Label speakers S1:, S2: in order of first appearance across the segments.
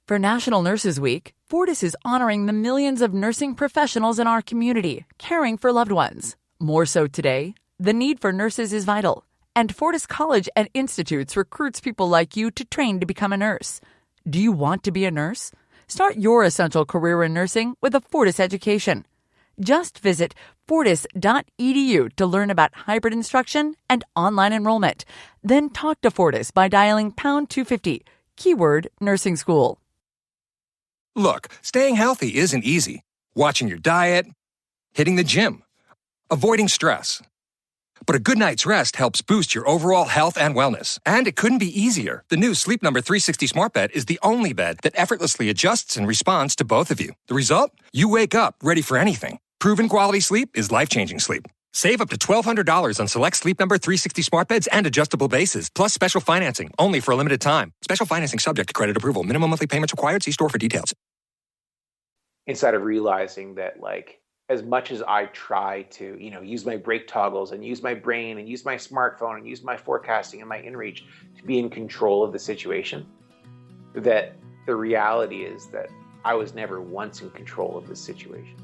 S1: For National Nurses Week, Fortis is honoring the millions of nursing professionals in our community, caring for loved ones. More so today, the need for nurses is vital, and Fortis College and Institutes recruits people like you to train to become a nurse. Do you want to be a nurse? Start your essential career in nursing with a Fortis education. Just visit fortis.edu to learn about hybrid instruction and online enrollment. Then talk to Fortis by dialing pound 250, keyword nursing school.
S2: Look, staying healthy isn't easy. Watching your diet, hitting the gym, avoiding stress. But a good night's rest helps boost your overall health and wellness. And it couldn't be easier. The new Sleep Number 360 Smart Bed is the only bed that effortlessly adjusts and responds to both of you. The result? You wake up ready for anything. Proven quality sleep is life-changing sleep. Save up to $1,200 on select Sleep Number 360 smart beds and adjustable bases, plus special financing, only for a limited time. Special financing subject to credit approval. Minimum monthly payments required. See store for details.
S3: Instead of realizing that, like, as much as I try to, use my brake toggles and use my brain and use my smartphone and use my forecasting and my inReach to be in control of the situation, that the reality is that I was never once in control of this situation.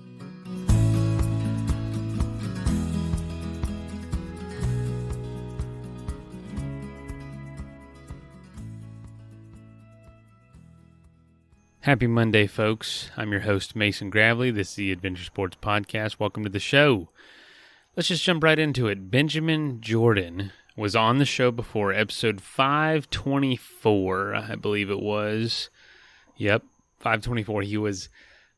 S4: Happy Monday, folks. I'm your host, Mason Gravely. This is the Adventure Sports Podcast. Welcome to the show. Let's just jump right into it. Benjamin Jordan was on the show before, episode 524, I believe it was. Yep, 524. He was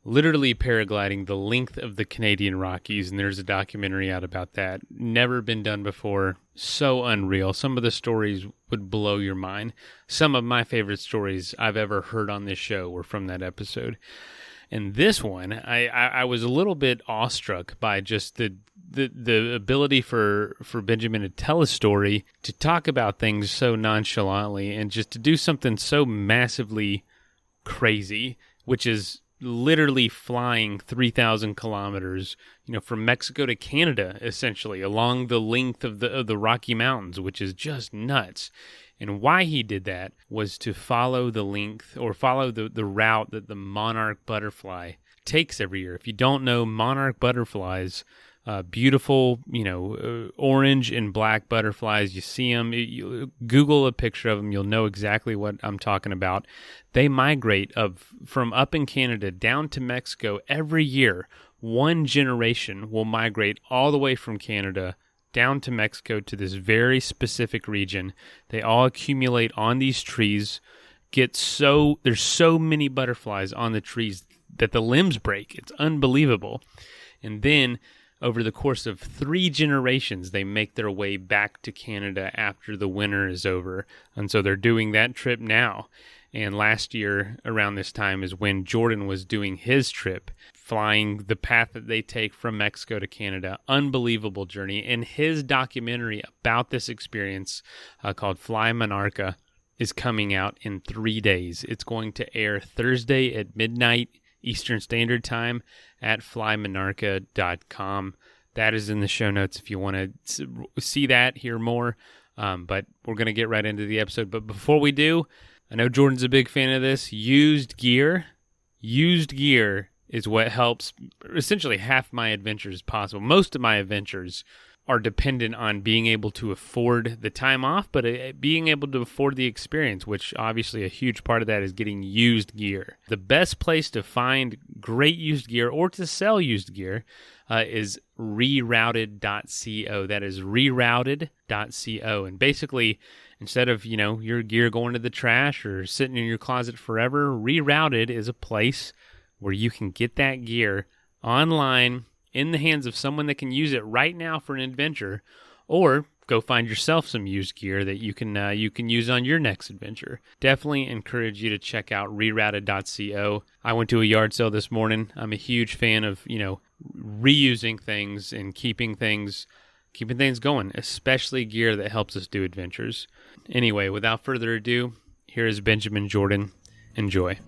S4: literally paragliding the length of the Canadian Rockies, and there's a documentary out about that. Never been done before. So unreal. Some of the stories would blow your mind. Some of my favorite stories I've ever heard on this show were from that episode. And this one, I was a little bit awestruck by just the ability for Benjamin to tell a story, to talk about things so nonchalantly, and just to do something so massively crazy, which is literally flying 3,000 kilometers, from Mexico to Canada, essentially, along the length of the Rocky Mountains, which is just nuts. And why he did that was to follow the length, or follow the route that the Monarch Butterfly takes every year. If you don't know, Monarch Butterflies, beautiful, orange and black butterflies. You see them, you Google a picture of them, you'll know exactly what I'm talking about. They migrate from up in Canada down to Mexico every year. One generation will migrate all the way from Canada down to Mexico to this very specific region. They all accumulate on these trees. There's so many butterflies on the trees that the limbs break. It's unbelievable. And then over the course of 3 generations, they make their way back to Canada after the winter is over. And so they're doing that trip now. And last year, around this time, is when Jordan was doing his trip, flying the path that they take from Mexico to Canada. Unbelievable journey. And his documentary about this experience, called Fly Monarcha, is coming out in 3 days. It's going to air Thursday at midnight Eastern Standard Time at flymonarcha.com. That is in the show notes if you want to see that, hear more. But we're going to get right into the episode. But before we do, I know Jordan's a big fan of this. Used gear is what helps essentially half my adventures possible. Most of my adventures are dependent on being able to afford the time off, but being able to afford the experience, which obviously a huge part of that is getting used gear. The best place to find great used gear or to sell used gear is rerouted.co. That is rerouted.co. And basically, instead of, your gear going to the trash or sitting in your closet forever, Rerouted is a place where you can get that gear online in the hands of someone that can use it right now for an adventure, or go find yourself some used gear that you can use on your next adventure. Definitely encourage you to check out rerouted.co. I went to a yard sale this morning. I'm a huge fan of, reusing things and keeping things going, especially gear that helps us do adventures. Anyway, without further ado, here is Benjamin Jordan. Enjoy.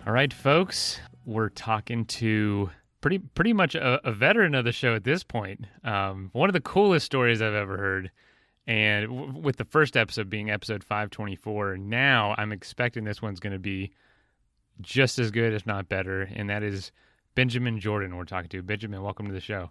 S4: All right, folks, we're talking to pretty much a veteran of the show at this point. One of the coolest stories I've ever heard. And with the first episode being episode 524, now I'm expecting this one's going to be just as good, if not better. And that is Benjamin Jordan we're talking to. Benjamin, welcome to the show.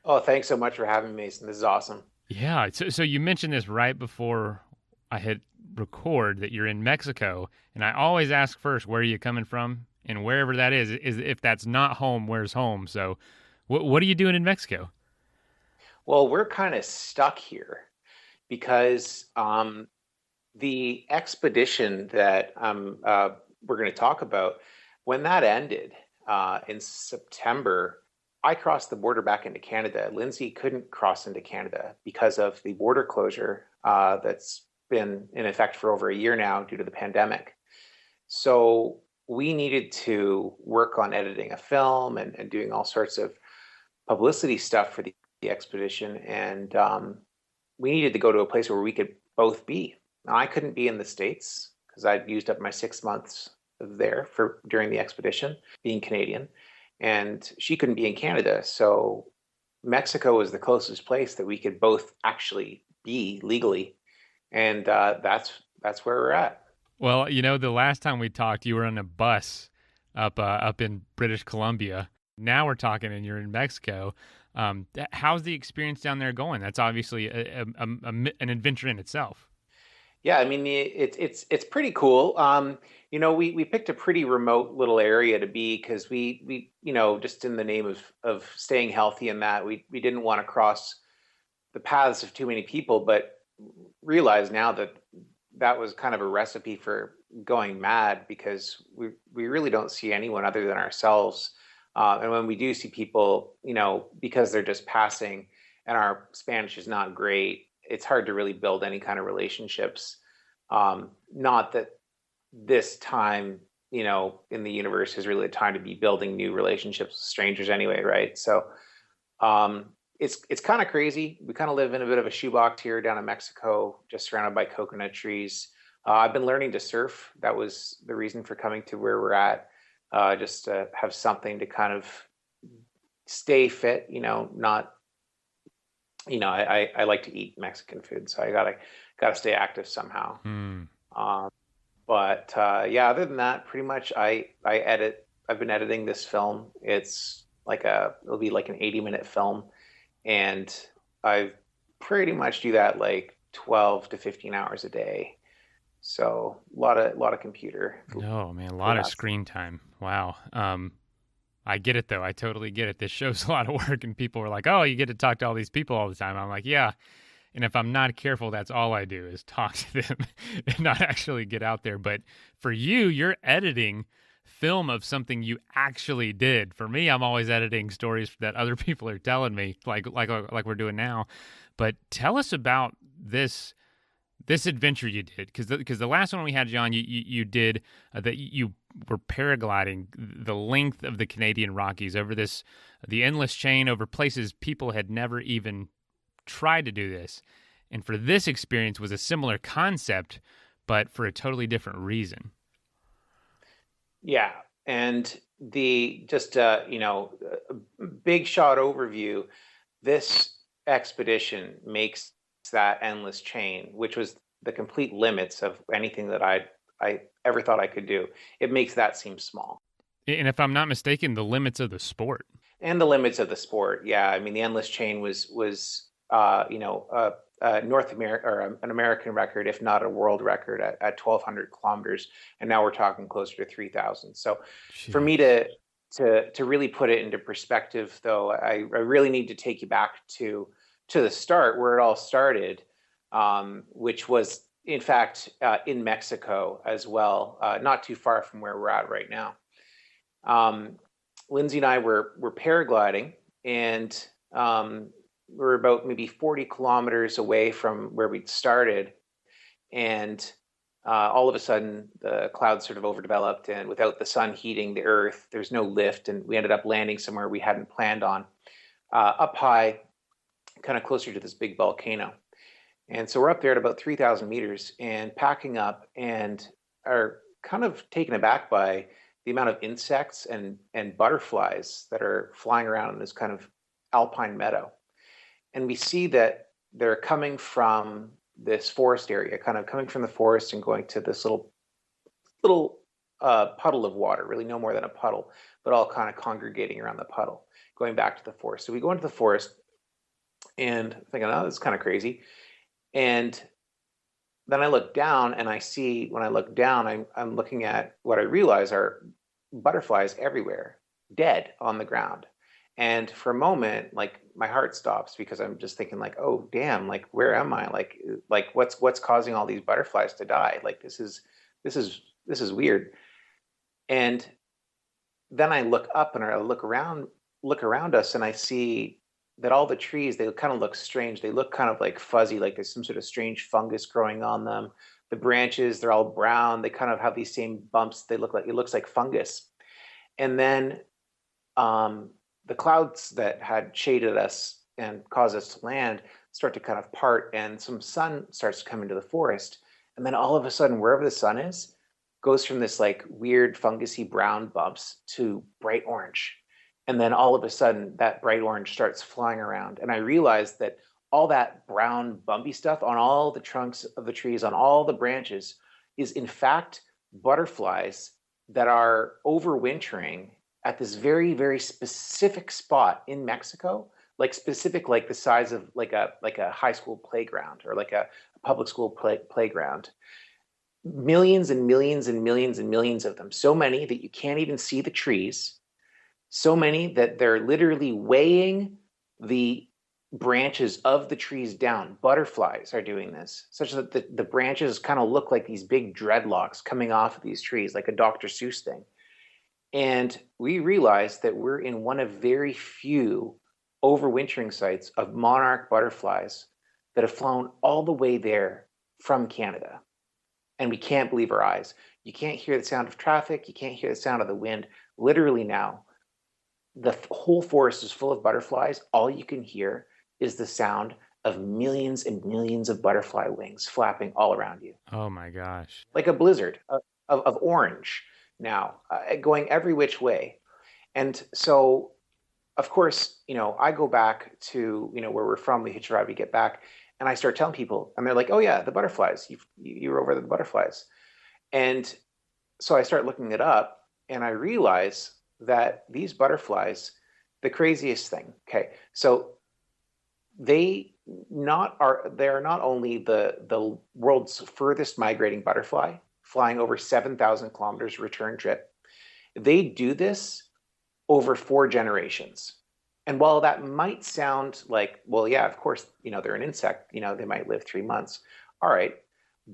S3: Oh, thanks so much for having me, Mason. This is awesome.
S4: Yeah. So you mentioned this right before I hit record that you're in Mexico. And I always ask first, where are you coming from? And wherever that is if that's not home, where's home? So what are you doing in Mexico?
S3: Well, we're kind of stuck here because the expedition that we're going to talk about, when that ended in September, I crossed the border back into Canada. Lindsay couldn't cross into Canada because of the border closure that's been in effect for over a year now due to the pandemic. So we needed to work on editing a film and doing all sorts of publicity stuff for the expedition. And we needed to go to a place where we could both be. Now, I couldn't be in the States because I'd used up my 6 months there during the expedition, being Canadian. And she couldn't be in Canada. So Mexico was the closest place that we could both actually be legally. And that's where we're at.
S4: Well, the last time we talked, you were on a bus up in British Columbia. Now we're talking and you're in Mexico. How's the experience down there going? That's obviously an adventure in itself.
S3: Yeah, I mean, it's pretty cool. We picked a pretty remote little area to be because we just in the name of staying healthy and that we didn't want to cross the paths of too many people, but realize now that was kind of a recipe for going mad because we really don't see anyone other than ourselves. And when we do see people, because they're just passing and our Spanish is not great, it's hard to really build any kind of relationships. Not that this time, in the universe is really a time to be building new relationships with strangers anyway, right? So it's kind of crazy. We kind of live in a bit of a shoebox here down in Mexico, just surrounded by coconut trees. I've been learning to surf. That was the reason for coming to where we're at, just to have something to kind of stay fit, not, I like to eat Mexican food, so I gotta stay active somehow. But other than that, pretty much I've been editing this film. It'll be like an 80-minute film. And I pretty much do that like 12 to 15 hours a day. So a lot of computer.
S4: Oh man, a lot of screen time. Wow. I get it though. I totally get it. This show's a lot of work and people are like, oh, you get to talk to all these people all the time. I'm like, yeah. And if I'm not careful, that's all I do is talk to them and not actually get out there. But for you, you're editing film of something you actually did. For me, I'm always editing stories that other people are telling me, like we're doing now. But tell us about this adventure you did, because the last one we had you on, you did that you were paragliding the length of the Canadian Rockies over the endless chain over places people had never even tried to do this. And for this experience was a similar concept, but for a totally different reason.
S3: Yeah, and big shot overview, this expedition makes that endless chain, which was the complete limits of anything that I ever thought I could do. It makes that seem small.
S4: And if I'm not mistaken, the limits of the sport.
S3: And the limits of the sport, yeah. I mean, the endless chain was North America or an American record, if not a world record, at 1,200 kilometers, and now we're talking closer to 3,000. So, Jeez. For me to really put it into perspective, though, I really need to take you back to the start where it all started, which was in fact in Mexico as well, not too far from where we're at right now. Lindsay and I were paragliding, and we're about maybe 40 kilometers away from where we'd started. And all of a sudden, the clouds sort of overdeveloped, and without the sun heating the earth, there's no lift. And we ended up landing somewhere we hadn't planned on, up high, kind of closer to this big volcano. And so we're up there at about 3,000 meters and packing up, and are kind of taken aback by the amount of insects and butterflies that are flying around in this kind of alpine meadow. And we see that they're coming from this forest area, kind of coming from the forest and going to this little puddle of water, really no more than a puddle, but all kind of congregating around the puddle, going back to the forest. So we go into the forest and thinking, oh, this is kind of crazy. And then I look down and I see, when I look down, I'm looking at what I realize are butterflies everywhere, dead on the ground. And for a moment, like my heart stops because I'm just thinking like, oh, damn, like, where am I? Like what's causing all these butterflies to die? Like, this is weird. And then I look up and I look around us, and I see that all the trees, they kind of look strange. They look kind of like fuzzy, like there's some sort of strange fungus growing on them. The branches, they're all brown. They kind of have these same bumps. It looks like fungus. And then the clouds that had shaded us and caused us to land start to kind of part, and some sun starts to come into the forest. And then all of a sudden, wherever the sun is, goes from this like weird fungusy brown bumps to bright orange. And then all of a sudden, that bright orange starts flying around. And I realized that all that brown bumpy stuff on all the trunks of the trees, on all the branches, is in fact butterflies that are overwintering at this very, very specific spot in Mexico, like specific, like the size of like a high school playground or like a public school playground. Millions and millions and millions and millions of them. So many that you can't even see the trees. So many that they're literally weighing the branches of the trees down. Butterflies are doing this, such that the branches kind of look like these big dreadlocks coming off of these trees, like a Dr. Seuss thing. And we realized that we're in one of very few overwintering sites of monarch butterflies that have flown all the way there from Canada. And we can't believe our eyes. You can't hear the sound of traffic. You can't hear the sound of the wind. Literally now, the whole forest is full of butterflies. All you can hear is the sound of millions and millions of butterfly wings flapping all around you.
S4: Oh my gosh.
S3: Like a blizzard of orange now, going every which way. And so, of course, I go back to, where we're from, we hitch a ride, we get back, and I start telling people, and they're like, oh yeah, the butterflies, you were over the butterflies. And so I start looking it up, and I realize that these butterflies, the craziest thing, okay, so they are not only the world's furthest migrating butterfly, flying over 7,000 kilometers return trip, they do this over 4 generations. And while that might sound like, well, yeah, of course, they're an insect, they might live 3 months. All right.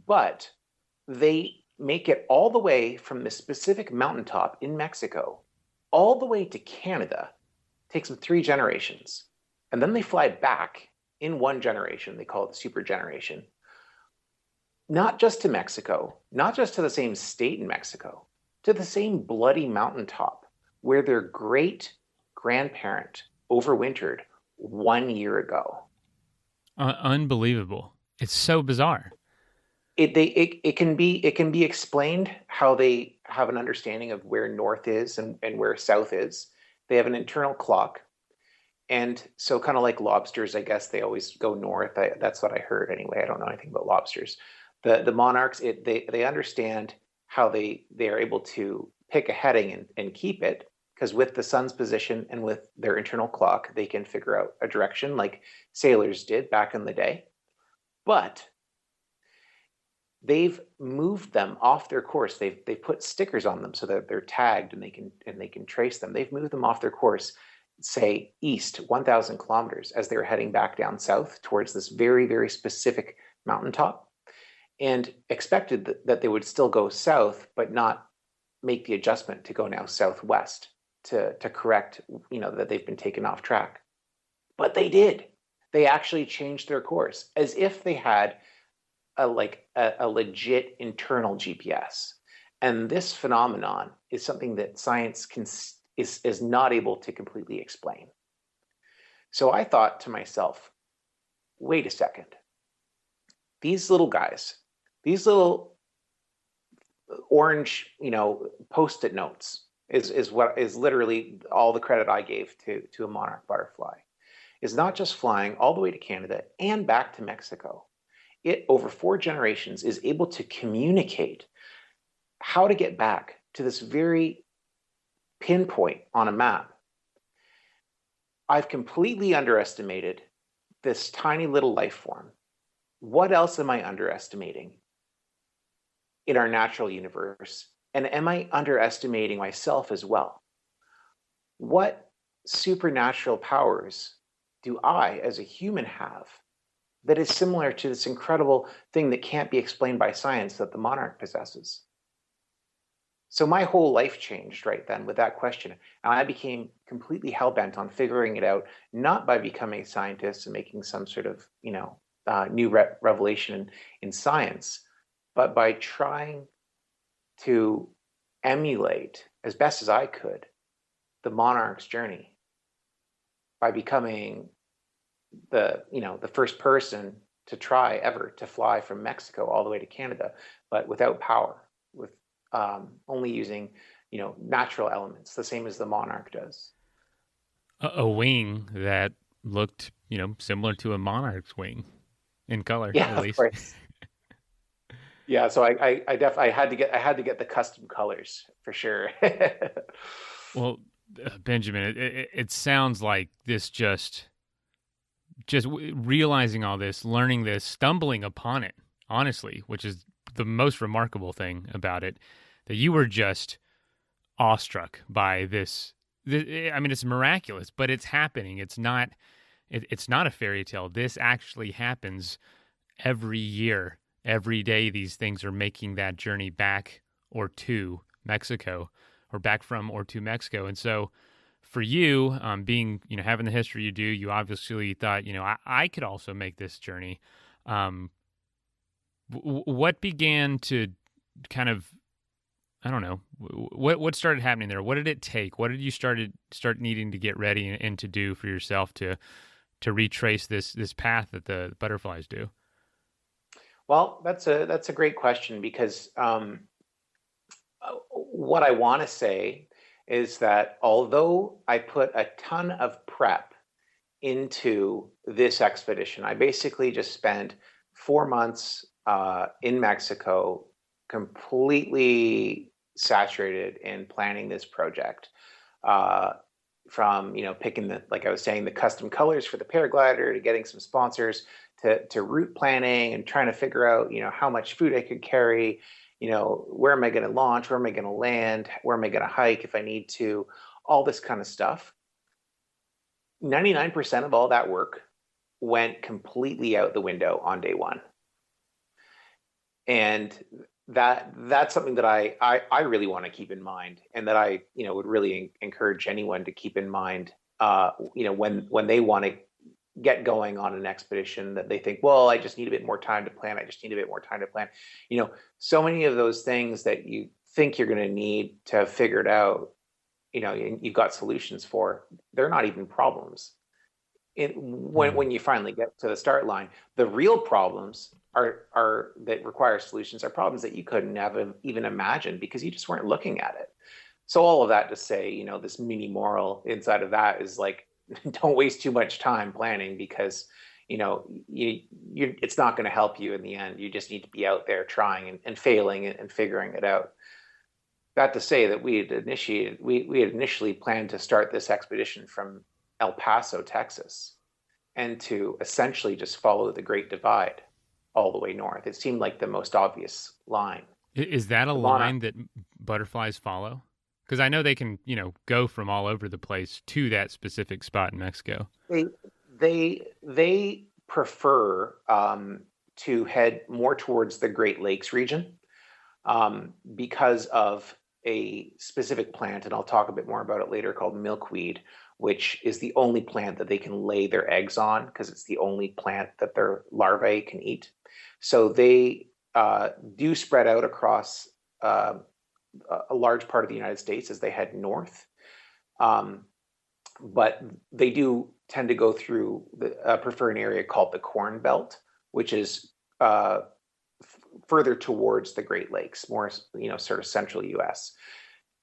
S3: But they make it all the way from this specific mountaintop in Mexico, all the way to Canada. It takes them 3 generations. And then they fly back in 1 generation. They call it the super generation. Not just to Mexico, not just to the same state in Mexico, to the same bloody mountaintop where their great grandparent overwintered 1 year ago.
S4: Unbelievable. It's so bizarre.
S3: It can be explained how they have an understanding of where north is and where south is. They have an internal clock. And so kind of like lobsters, I guess they always go north. That's what I heard anyway. I don't know anything about lobsters. The monarchs, they understand how they are able to pick a heading and keep it, because with the sun's position and with their internal clock, they can figure out a direction like sailors did back in the day. But they've moved them off their course. They've put stickers on them so that they're tagged and they can trace them. They've moved them off their course, say east 1,000 kilometers, as they were heading back down south towards this very, very specific mountaintop, and expected that they would still go south, but not make the adjustment to go now southwest to correct, that they've been taken off track. But they did. They actually changed their course as if they had a legit internal GPS. And this phenomenon is something that science is not able to completely explain. So I thought to myself, wait a second. These little guys, these little orange, Post-it notes is what is literally all the credit I gave to a monarch butterfly. Is not just flying all the way to Canada and back to Mexico. It, over 4 generations, is able to communicate how to get back to this very pinpoint on a map. I've completely underestimated this tiny little life form. What else am I underestimating in our natural universe? And am I underestimating myself as well? What supernatural powers do I, as a human, have that is similar to this incredible thing that can't be explained by science that the monarch possesses? So my whole life changed right then with that question. And I became completely hell-bent on figuring it out, not by becoming a scientist and making some sort of, new revelation in science, but by trying to emulate as best as I could the monarch's journey by becoming the first person to try ever to fly from Mexico all the way to Canada, but without power, with only using, natural elements, the same as the monarch does.
S4: A wing that looked, similar to a monarch's wing in color,
S3: Yeah,
S4: at
S3: of
S4: least.
S3: course. Yeah, so I had to get the custom colors for sure.
S4: Well, Benjamin, it sounds like this just realizing all this, learning this, stumbling upon it, honestly, which is the most remarkable thing about it, that you were just awestruck by this. I mean, it's miraculous, but it's happening. It's not a fairy tale. This actually happens every year. Every day, these things are making that journey back or to Mexico, or back from or to Mexico. And so for you, being, having the history you do, you obviously thought, I could also make this journey. What began to kind of, I don't know, what started happening there? What did it take? What did you start needing to get ready and to do for yourself to retrace this path that the butterflies do?
S3: Well, that's a great question, because what I want to say is that although I put a ton of prep into this expedition, I basically just spent 4 months in Mexico, completely saturated in planning this project. From picking like I was saying, the custom colors for the paraglider, to getting some sponsors, to route planning and trying to figure out how much food I could carry, where am I going to launch, where am I going to land, where am I going to hike if I need to, all this kind of stuff. 99% of all that work went completely out the window on day one. And that's something that I really want to keep in mind, and that I would really encourage anyone to keep in mind when they want to get going on an expedition, that they think, well, I just need a bit more time to plan. So many of those things that you think you're going to need to have figured out, you've got solutions for, they're not even problems. When you finally get to the start line, the real problems are that require solutions are problems that you couldn't have even imagined because you just weren't looking at it. So all of that to say, this mini moral inside of that is like, don't waste too much time planning, because it's not going to help you in the end. You just need to be out there trying and failing and figuring it out. That to say that we had initially planned to start this expedition from El Paso, Texas, and to essentially just follow the Great Divide all the way north. It seemed like the most obvious line.
S4: Is that a line that butterflies follow? Because I know they can, go from all over the place to that specific spot in Mexico.
S3: They prefer to head more towards the Great Lakes region because of a specific plant, and I'll talk a bit more about it later, called milkweed, which is the only plant that they can lay their eggs on, because it's the only plant that their larvae can eat. So they do spread out across a large part of the United States as they head north. But they do tend to go through prefer an area called the Corn Belt, which is further towards the Great Lakes, more, sort of central US.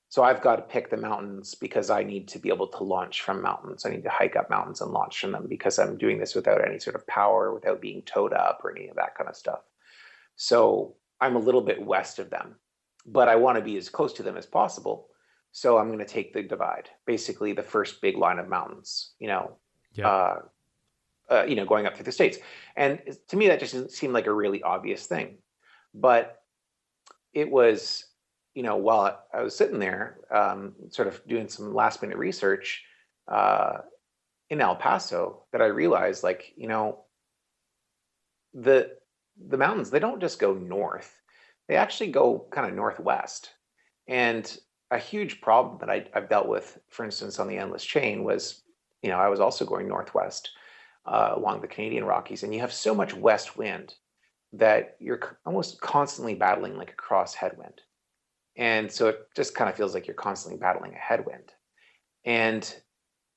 S3: So I've got to pick the mountains because I need to be able to launch from mountains. I need to hike up mountains and launch from them because I'm doing this without any sort of power, without being towed up or any of that kind of stuff. So I'm a little bit west of them, but I want to be as close to them as possible. So I'm going to take the divide, basically the first big line of mountains,
S4: Yep.
S3: Going up through the States. And to me, that just doesn't seem like a really obvious thing. But it was, while I was sitting there, sort of doing some last minute research in El Paso, that I realized, the mountains, they don't just go north, they actually go kind of northwest. And a huge problem that I've dealt with, for instance, on the Endless Chain was, I was also going northwest along the Canadian Rockies, and you have so much west wind that you're almost constantly battling like a cross headwind. And so it just kind of feels like you're constantly battling a headwind. And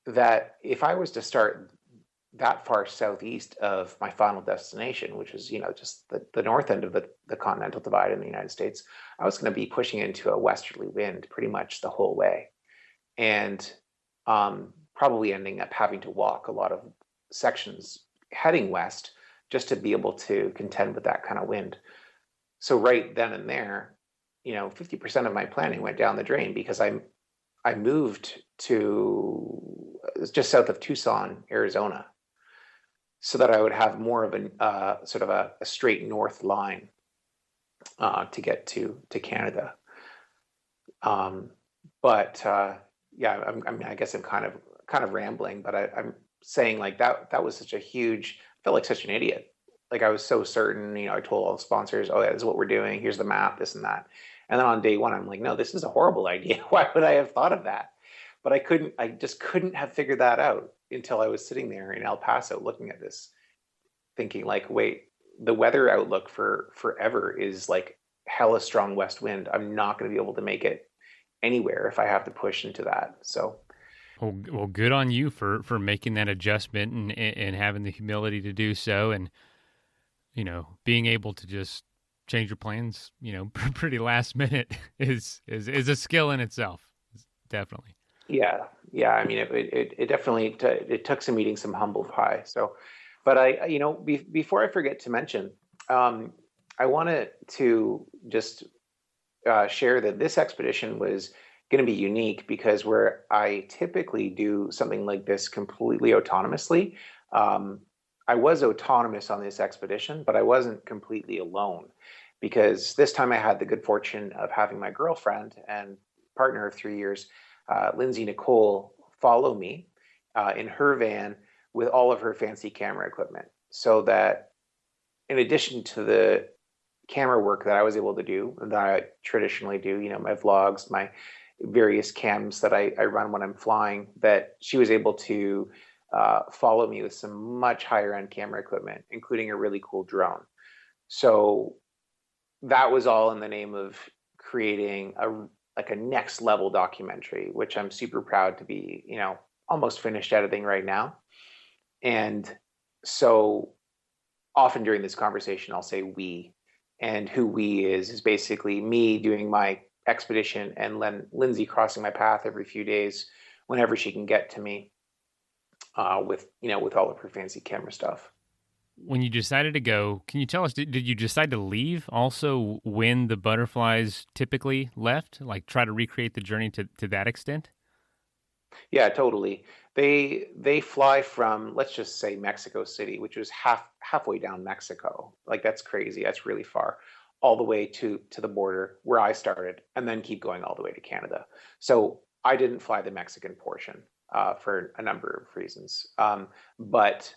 S3: that if I was to start that far southeast of my final destination, which is, just the north end of the continental divide in the United States, I was going to be pushing into a westerly wind pretty much the whole way. And probably ending up having to walk a lot of sections heading west just to be able to contend with that kind of wind. So right then and there, 50% of my planning went down the drain because I moved to just south of Tucson, Arizona, so that I would have more of a sort of a straight north line to get to Canada. Yeah, I guess I'm kind of rambling, but I'm saying like that was such a huge, I felt like such an idiot. Like I was so certain, I told all the sponsors, oh yeah, this is what we're doing. Here's the map, this and that. And then on day one, I'm like, no, this is a horrible idea. Why would I have thought of that? But I just couldn't have figured that out until I was sitting there in El Paso looking at this, thinking like, wait, the weather outlook for forever is like hella strong west wind. I'm not going to be able to make it anywhere if I have to push into that. So.
S4: Well, good on you for making that adjustment and having the humility to do so, and being able to just change your plans, pretty last minute is a skill in itself, definitely.
S3: Yeah. I mean, it definitely it took some eating some humble pie. So, but before I forget to mention, I wanted to just share that this expedition was going to be unique because where I typically do something like this completely autonomously, I was autonomous on this expedition, but I wasn't completely alone because this time I had the good fortune of having my girlfriend and partner of 3 years, Lindsay Nicole, follow me in her van with all of her fancy camera equipment. So that in addition to the camera work that I was able to do, that I traditionally do, my vlogs, my various cams that I run when I'm flying, that she was able to follow me with some much higher end camera equipment, including a really cool drone. So that was all in the name of creating a next level documentary, which I'm super proud to be, almost finished editing right now. And so often during this conversation, I'll say we, and who we is basically me doing my expedition and Lindsay crossing my path every few days whenever she can get to me with all of her fancy camera stuff.
S4: When you decided to go, can you tell us, did you decide to leave also when the Butterflies typically left? Like try to recreate the journey to that extent?
S3: Yeah, totally. They fly from, let's just say, Mexico City, which was halfway down Mexico. Like that's crazy. That's really far. All the way to the border where I started, and then keep going all the way to Canada. So I didn't fly the Mexican portion for a number of reasons, but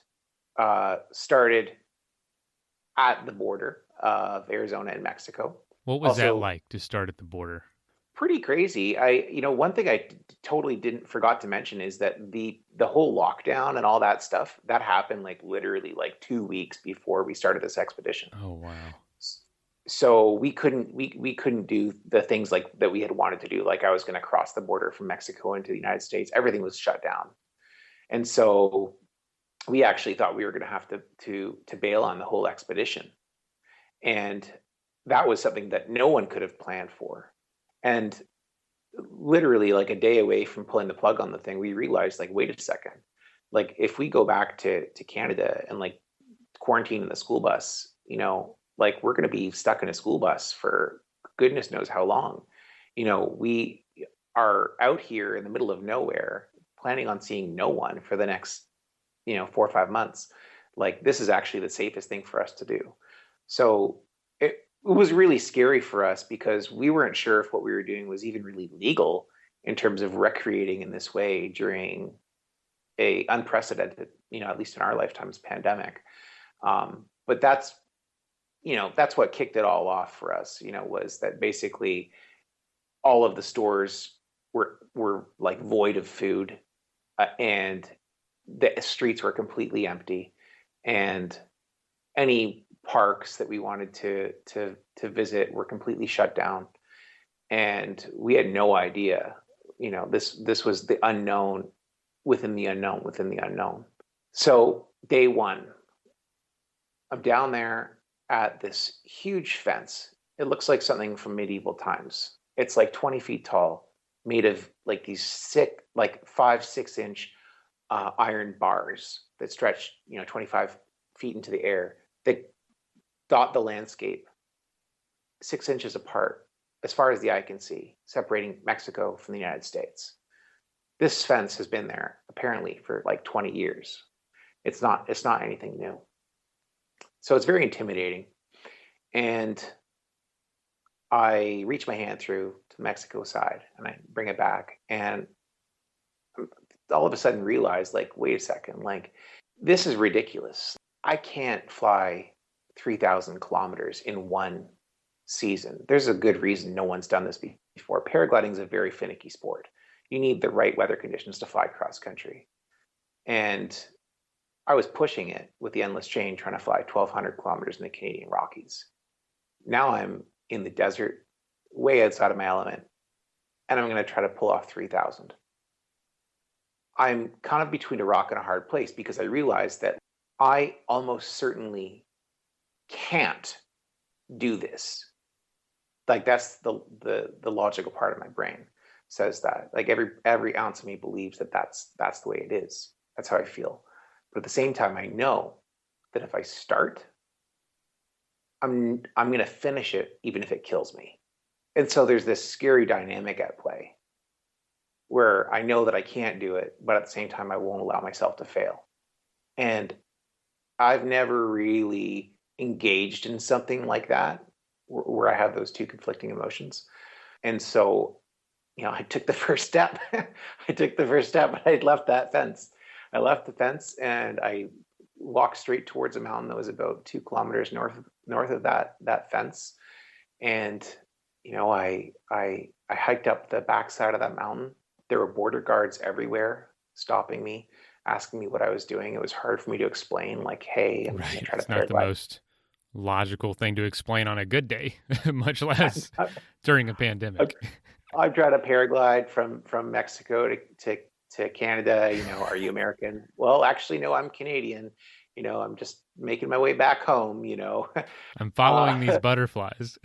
S3: started at the border of Arizona and Mexico.
S4: What was that like to start at the border?
S3: Pretty crazy. One thing I totally forgot to mention is that the whole lockdown and all that stuff that happened like literally like 2 weeks before we started this expedition.
S4: Oh wow.
S3: So we couldn't do the things like that we had wanted to do. Like I was going to cross the border from Mexico into the United States. Everything was shut down, and so we actually thought we were going to have to bail on the whole expedition. And that was something that no one could have planned for. And literally like a day away from pulling the plug on the thing, we realized like, wait a second, like if we go back to Canada and like quarantine in the school bus, like we're going to be stuck in a school bus for goodness knows how long. We are out here in the middle of nowhere planning on seeing no one for the next 4 or 5 months. Like this is actually the safest thing for us to do. So it was really scary for us because we weren't sure if what we were doing was even really legal in terms of recreating in this way during a unprecedented, at least in our lifetimes, pandemic. But that's what kicked it all off for us, was that basically all of the stores were like void of food, and the streets were completely empty, and any parks that we wanted to visit were completely shut down, and we had no idea. This was the unknown within the unknown within the unknown. So day one, I'm down there at this huge fence. It looks like something from medieval times. It's like 20 feet tall, made of like these sick, like 5-6 inch iron bars that stretch 25 feet into the air, that dot the landscape 6 inches apart as far as the eye can see, separating Mexico from the United States. This fence has been there apparently for like 20 years. It's not anything new. So it's very intimidating. And I reach my hand through to the Mexico side and I bring it back, and all of a sudden realize, like, wait a second, like this is ridiculous. I can't fly 3,000 kilometers in one season. There's a good reason no one's done this before. Paragliding is a very finicky sport. You need the right weather conditions to fly cross country. And I was pushing it with the endless chain, trying to fly 1,200 kilometers in the Canadian Rockies. Now I'm in the desert, way outside of my element, and I'm going to try to pull off 3,000. I'm kind of between a rock and a hard place because I realized that I almost certainly can't do this. Like that's the logical part of my brain says that. Like every ounce of me believes that that's the way it is. That's how I feel. But at the same time, I know that if I start, I'm going to finish it even if it kills me. And so there's this scary dynamic at play where I know that I can't do it, but at the same time, I won't allow myself to fail. And I've never really engaged in something like that where I have those two conflicting emotions. And so, I took the first step. But I left that fence. I left the fence and I walked straight towards a mountain that was about 2 kilometers north of that fence. And, I hiked up the backside of that mountain. There were border guards everywhere stopping me, asking me what I was doing. It was hard for me to explain, like, hey, I'm going to try to paraglide. It's
S4: not the most logical thing to explain on a good day, much less during a pandemic.
S3: I've tried to paraglide from Mexico to Canada. Are you American? Well, actually, no, I'm Canadian. I'm just making my way back home.
S4: I'm following these butterflies.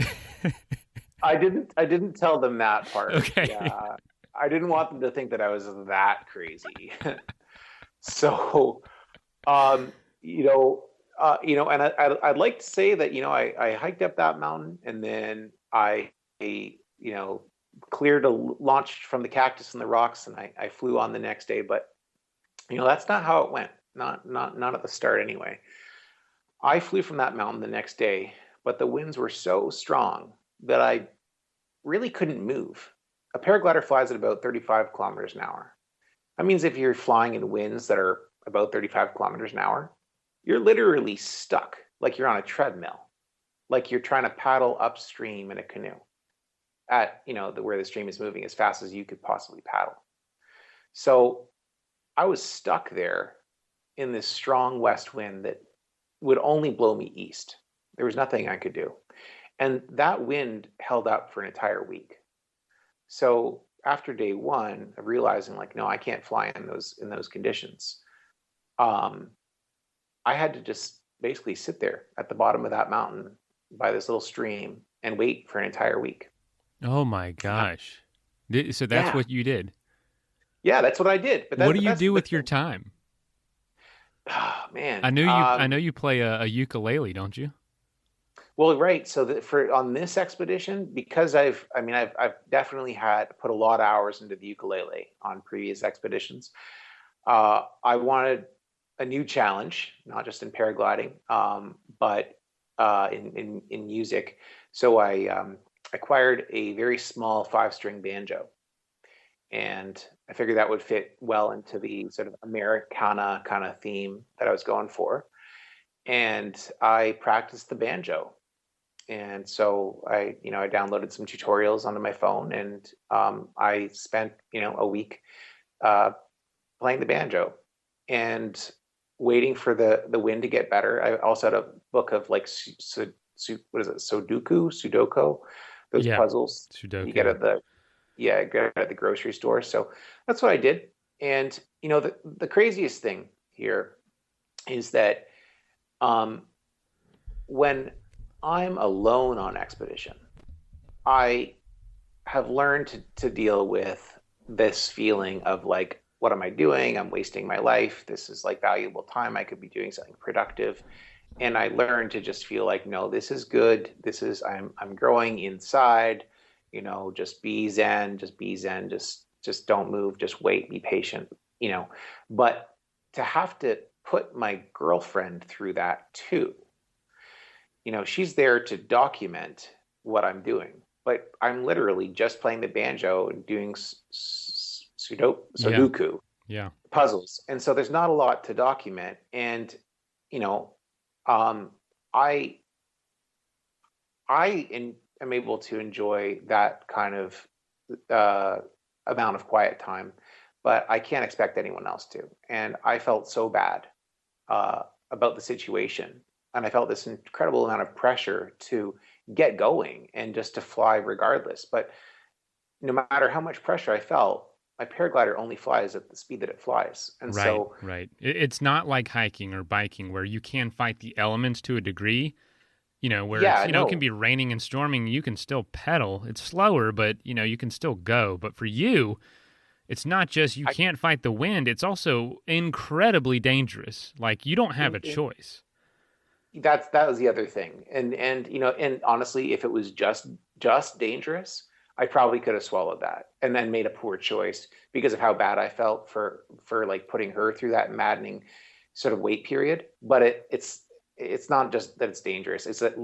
S3: I didn't tell them that part.
S4: Okay.
S3: Yeah, I didn't want them to think that I was that crazy. So, and I'd like to say that, I hiked up that mountain and then I cleared a launch from the cactus and the rocks, and I flew on the next day. But, that's not how it went. Not at the start anyway. I flew from that mountain the next day, but the winds were so strong that I really couldn't move. A paraglider flies at about 35 kilometers an hour. That means if you're flying in winds that are about 35 kilometers an hour, you're literally stuck, like you're on a treadmill, like you're trying to paddle upstream in a canoe at, where the stream is moving as fast as you could possibly paddle. So I was stuck there in this strong west wind that would only blow me east. There was nothing I could do. And that wind held up for an entire week. So after day one of realizing, like, no, I can't fly in those conditions, I had to just basically sit there at the bottom of that mountain by this little stream and wait for an entire week.
S4: Oh my gosh. So that's
S3: Yeah.
S4: what you did.
S3: Yeah, that's what I did. But
S4: What do you do with your time?
S3: Oh, man.
S4: I know you play a ukulele, don't you?
S3: Well, right. So for on this expedition, because I've definitely had put a lot of hours into the ukulele on previous expeditions. I wanted a new challenge, not just in paragliding, but in music. So I acquired a very small 5-string banjo, and I figured that would fit well into the sort of Americana kind of theme that I was going for. And I practiced the banjo. And so I downloaded some tutorials onto my phone, and I spent, a week playing the banjo and waiting for the wind to get better. I also had a book of like what is it, Sudoku, those puzzles
S4: Sudoku.
S3: you get at the grocery store. So that's what I did. And the craziest thing here is that when I'm alone on expedition, I have learned to deal with this feeling of like, what am I doing? I'm wasting my life. This is like valuable time. I could be doing something productive. And I learned to just feel like, no, this is good. I'm growing inside, just be zen, just don't move, just wait, be patient, but to have to put my girlfriend through that too, she's there to document what I'm doing, but I'm literally just playing the banjo and doing Sudoku puzzles. And so there's not a lot to document. And, I am able to enjoy that kind of amount of quiet time, but I can't expect anyone else to. And I felt so bad about the situation. And I felt this incredible amount of pressure to get going and just to fly regardless. But no matter how much pressure I felt, my paraglider only flies at the speed that it flies. And
S4: right. It's not like hiking or biking where you can fight the elements to a degree, where it can be raining and storming. You can still pedal. It's slower, but, you can still go. But for you, it's not just you can't fight the wind. It's also incredibly dangerous. Like, you don't have a choice.
S3: That was the other thing. And honestly, if it was just dangerous, I probably could have swallowed that and then made a poor choice because of how bad I felt for like putting her through that maddening sort of wait period. But it's not just that it's dangerous. It's that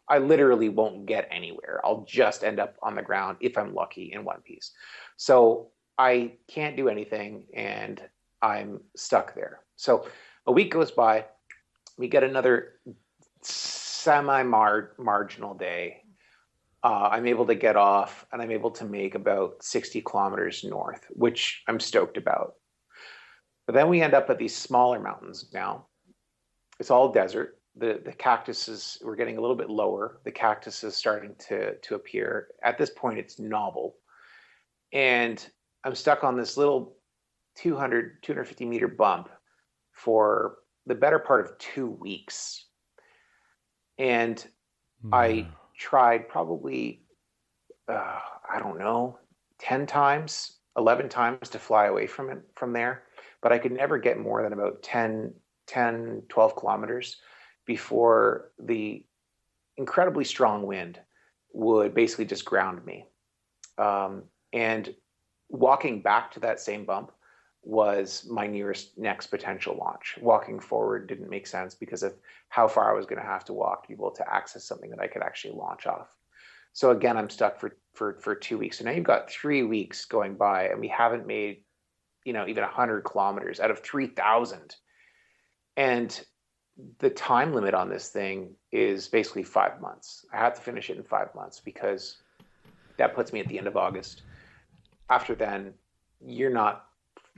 S3: I literally won't get anywhere. I'll just end up on the ground if I'm lucky in one piece. So I can't do anything and I'm stuck there. So a week goes by, we get another semi-marginal day. I'm able to get off and I'm able to make about 60 kilometers north, which I'm stoked about. But then we end up at these smaller mountains now. It's all desert. The cactuses, we're getting a little bit lower. The cactus is starting to appear. At this point, it's novel. And I'm stuck on this little 250 meter bump for the better part of 2 weeks. And I tried probably, 10 times, 11 times to fly away from there. But I could never get more than about 10, 12 kilometers before the incredibly strong wind would basically just ground me. And walking back to that same bump was my next potential launch. Walking forward didn't make sense because of how far I was going to have to walk to be able to access something that I could actually launch off. So again, I'm stuck for 2 weeks. So now you've got 3 weeks going by and we haven't made, even 100 kilometers out of 3,000. And the time limit on this thing is basically 5 months. I have to finish it in 5 months because that puts me at the end of August. After then, you're not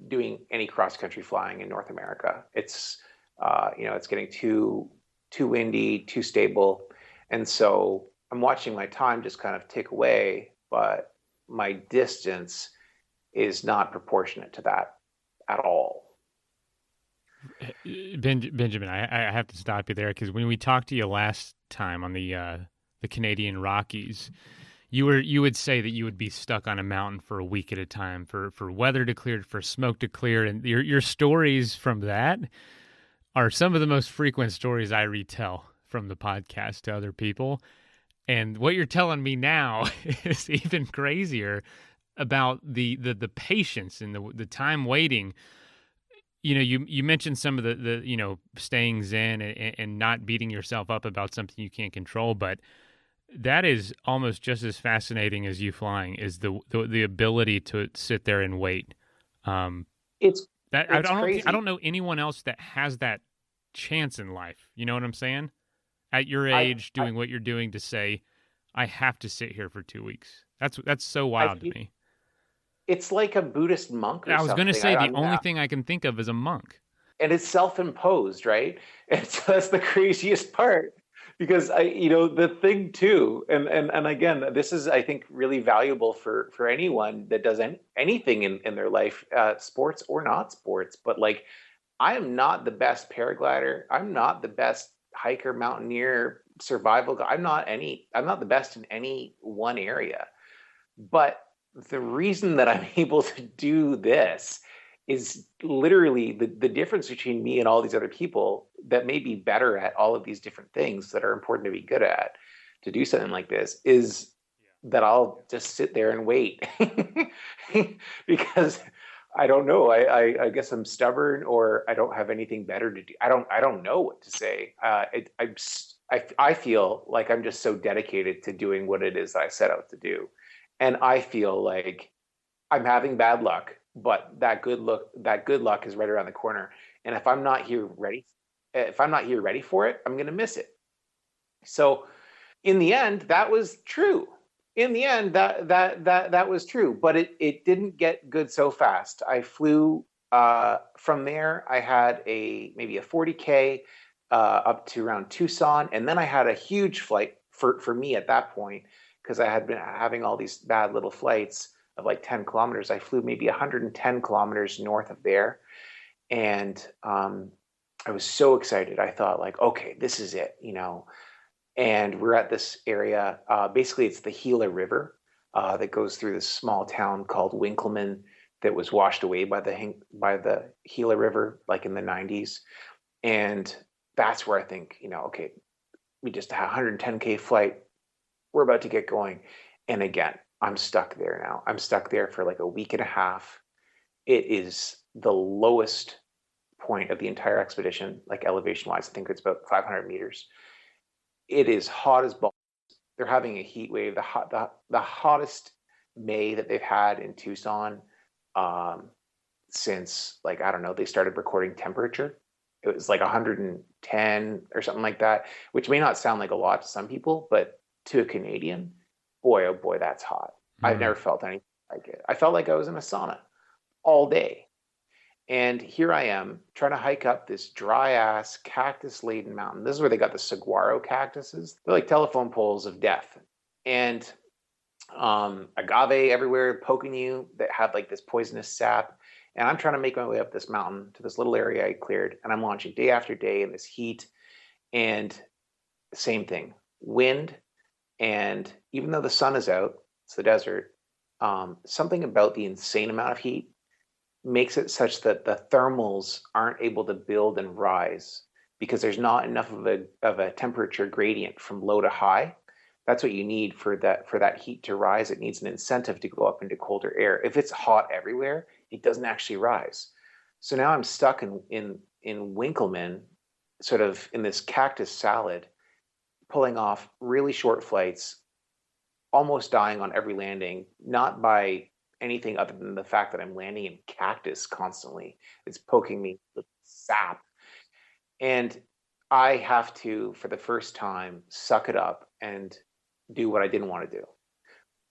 S3: doing any cross-country flying in North America. It's it's getting too windy, too stable, and so I'm watching my time just kind of tick away, but my distance is not proportionate to that at all.
S4: Benjamin, I have to stop you there because when we talked to you last time on the the Canadian Rockies, you would say that you would be stuck on a mountain for a week at a time for weather to clear, for smoke to clear, and your stories from that are some of the most frequent stories I retell from the podcast to other people. And what you're telling me now is even crazier about the patience and the time waiting. You know, you mentioned some of the staying zen and not beating yourself up about something you can't control, but that is almost just as fascinating as you flying, is the ability to sit there and wait.
S3: It's
S4: I
S3: crazy.
S4: don't know anyone else that has that chance in life. You know what I'm saying? At your age, doing what you're doing, to say, I have to sit here for 2 weeks. That's so wild to me.
S3: It's like a Buddhist monk or something.
S4: I was going to say the only thing I can think of is a monk.
S3: And it's self-imposed, right? And so that's the craziest part. Because the thing too, and again, this is, I think, really valuable for anyone that does anything in their life, sports or not sports. But like, I am not the best paraglider. I'm not the best hiker, mountaineer, survival guy. I'm not the best in any one area. But the reason that I'm able to do this is literally the difference between me and all these other people that may be better at all of these different things that are important to be good at, to do something like this, is that I'll just sit there and wait. Because I don't know. I guess I'm stubborn, or I don't have anything better to do. I don't know what to say. I feel like I'm just so dedicated to doing what it is I set out to do. And I feel like I'm having bad luck, but that good luck is right around the corner. And if I'm not here ready for it, I'm going to miss it. So in the end, that was true. In the end, that was true, but it didn't get good so fast. I flew from there. I had maybe a 40K up to around Tucson, and then I had a huge flight for me at that point, because I had been having all these bad little flights of like 10 kilometers. I flew maybe 110 kilometers north of there. And I was so excited. I thought, like, okay, this is it, and we're at this area. Basically, it's the Gila River that goes through this small town called Winkleman that was washed away by the Gila River, like in the 90s. And that's where I think, okay, we just had a 110K flight. We're about to get going. And again, I'm stuck there now. I'm stuck there for like a week and a half. It is the lowest point of the entire expedition, like elevation wise. I think it's about 500 meters. It is hot as balls. They're having a heat wave, the hottest May that they've had in Tucson since, like, I don't know, they started recording temperature. It was like 110 or something like that, which may not sound like a lot to some people, but to a Canadian, boy, oh boy, that's hot. I've never felt anything like it. I felt like I was in a sauna all day. And here I am trying to hike up this dry ass cactus laden mountain. This is where they got the saguaro cactuses. They're like telephone poles of death. And agave everywhere poking you that have like this poisonous sap. And I'm trying to make my way up this mountain to this little area I cleared. And I'm launching day after day in this heat. And same thing, wind. And even though the sun is out, it's the desert, something about the insane amount of heat makes it such that the thermals aren't able to build and rise, because there's not enough of a temperature gradient from low to high. That's what you need for that heat to rise. It needs an incentive to go up into colder air. If it's hot everywhere, it doesn't actually rise. So now I'm stuck in Winkleman, sort of in this cactus salad, pulling off really short flights, almost dying on every landing, not by anything other than the fact that I'm landing in cactus constantly. It's poking me with sap. And I have to, for the first time, suck it up and do what I didn't want to do,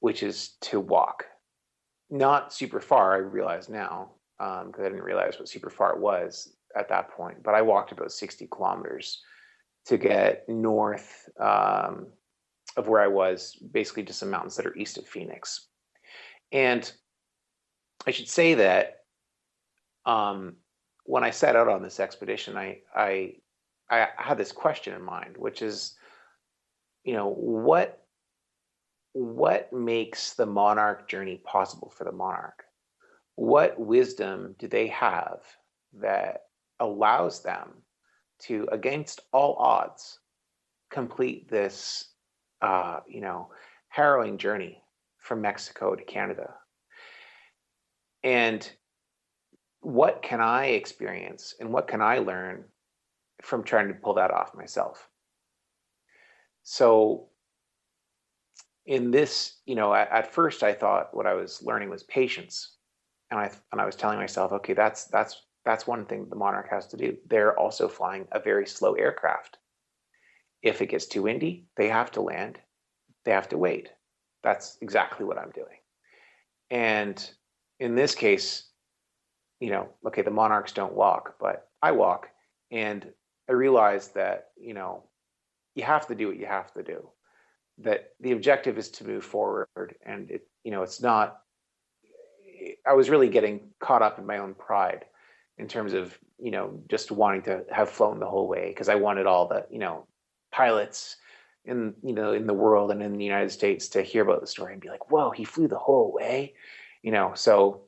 S3: which is to walk. Not super far, I realize now, because I didn't realize what super far it was at that point. But I walked about 60 kilometers to get north of where I was, basically just some mountains that are east of Phoenix. And I should say that when I set out on this expedition, I had this question in mind, which is, what makes the Monarch journey possible for the Monarch? What wisdom do they have that allows them to, against all odds, complete this, harrowing journey from Mexico to Canada? And what can I experience and what can I learn from trying to pull that off myself? So in this, at first I thought what I was learning was patience. And I was telling myself, okay, that's one thing the Monarch has to do. They're also flying a very slow aircraft. If it gets too windy, they have to land. They have to wait. That's exactly what I'm doing. And in this case, okay, the Monarchs don't walk, but I walk, and I realized that, you have to do what you have to do. That the objective is to move forward, and it's not. I was really getting caught up in my own pride in terms of, just wanting to have flown the whole way, because I wanted all the, pilots in the world and in the United States to hear about the story and be like, whoa, he flew the whole way, so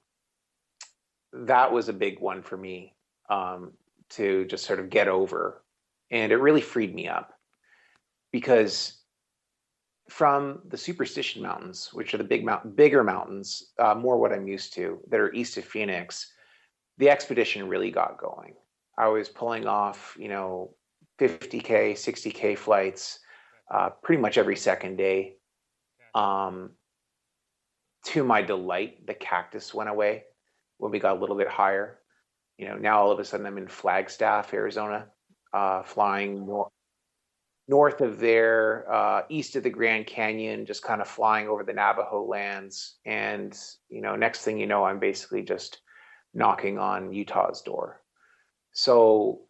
S3: that was a big one for me, to just sort of get over. And it really freed me up, because from the Superstition Mountains, which are the bigger mountains, more what I'm used to, that are east of Phoenix, the expedition really got going. I was pulling off, 50K, 60K flights, pretty much every second day. To my delight, the cactus went away when we got a little bit higher. Now all of a sudden I'm in Flagstaff, Arizona, flying north of there, east of the Grand Canyon, just kind of flying over the Navajo lands. And, next thing you know, I'm basically just knocking on Utah's door. So,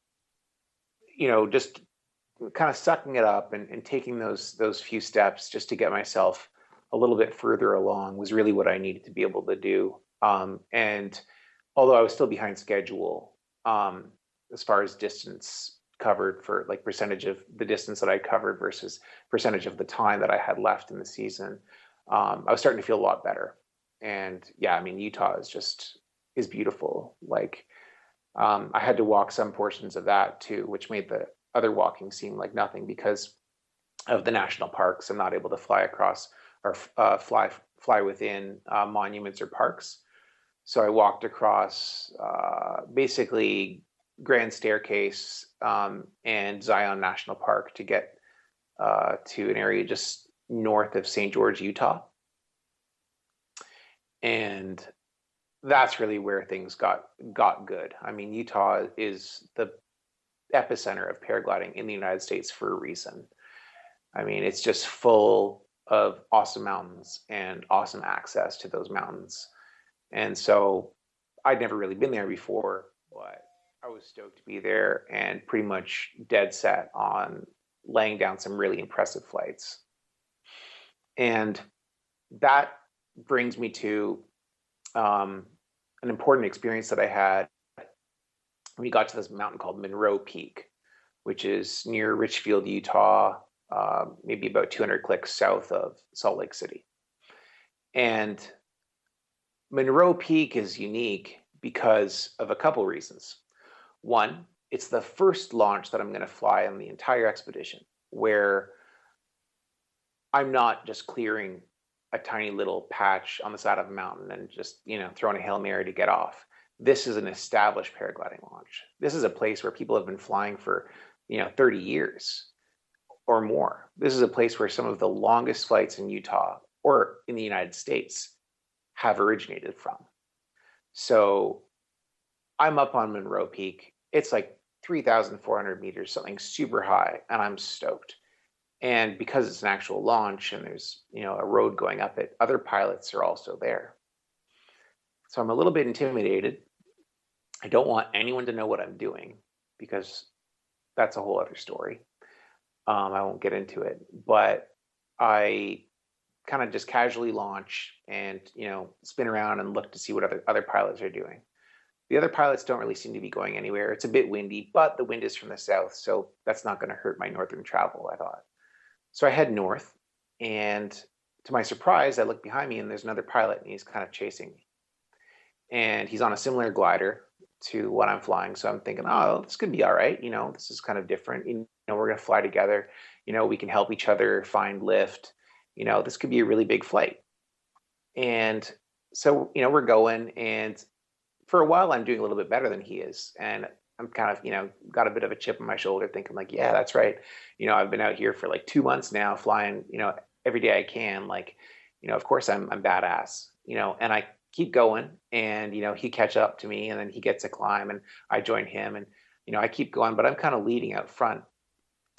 S3: just kind of sucking it up and taking those few steps just to get myself a little bit further along was really what I needed to be able to do. And although I was still behind schedule, as far as distance covered, for like percentage of the distance that I covered versus percentage of the time that I had left in the season, I was starting to feel a lot better. And yeah, I mean, Utah is beautiful. Like, I had to walk some portions of that too, which made the other walking seem like nothing because of the national parks. I'm not able to fly across or fly within monuments or parks. So I walked across basically Grand Staircase and Zion National Park to get to an area just north of St. George, Utah. And that's really where things got good. I mean, Utah is the epicenter of paragliding in the United States for a reason. I mean, it's just full of awesome mountains and awesome access to those mountains. And so I'd never really been there before, but I was stoked to be there and pretty much dead set on laying down some really impressive flights. And that brings me to an important experience that I had when we got to this mountain called Monroe Peak, which is near Richfield, Utah, maybe about 200 clicks south of Salt Lake City. And Monroe Peak is unique because of a couple reasons. One, it's the first launch that I'm going to fly on the entire expedition where I'm not just clearing a tiny little patch on the side of a mountain and just, throwing a Hail Mary to get off. This is an established paragliding launch. This is a place where people have been flying for, 30 years or more. This is a place where some of the longest flights in Utah or in the United States have originated from. So I'm up on Monroe Peak. It's like 3,400 meters, something super high, and I'm stoked. And because it's an actual launch and there's, a road going up it, other pilots are also there. So I'm a little bit intimidated. I don't want anyone to know what I'm doing because that's a whole other story. I won't get into it, but I kind of just casually launch and, spin around and look to see what other pilots are doing. The other pilots don't really seem to be going anywhere. It's a bit windy, but the wind is from the south, so that's not going to hurt my northern travel, I thought. So I head north, and to my surprise, I look behind me and there's another pilot, and he's kind of chasing me. And he's on a similar glider to what I'm flying. So I'm thinking, oh, this could be all right. This is kind of different. We're going to fly together. We can help each other find lift. This could be a really big flight. And so, we're going, and for a while I'm doing a little bit better than he is. And I'm kind of, got a bit of a chip on my shoulder thinking like, yeah, that's right. I've been out here for like 2 months now flying, every day I can, like, of course I'm badass, and I keep going, and, he catch up to me, and then he gets a climb and I join him, and, I keep going, but I'm kind of leading out front,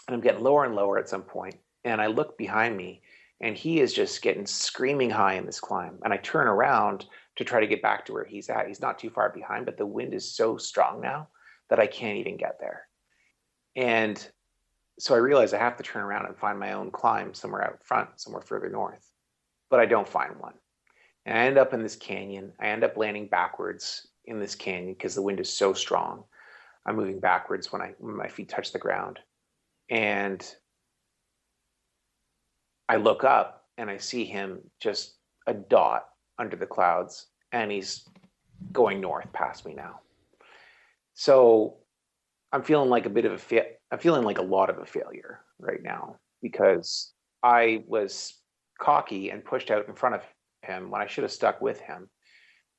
S3: and I'm getting lower and lower at some point. And I look behind me, and he is just getting screaming high in this climb. And I turn around to try to get back to where he's at. He's not too far behind, but the wind is so strong now that I can't even get there. And so I realize I have to turn around and find my own climb somewhere out front, somewhere further north. But I don't find one. And I end up in this canyon. I end up landing backwards in this canyon because the wind is so strong. I'm moving backwards when my feet touch the ground. And I look up and I see him just a dot under the clouds, and he's going north past me now. So I'm feeling like I'm feeling like a lot of a failure right now, because I was cocky and pushed out in front of him when I should have stuck with him.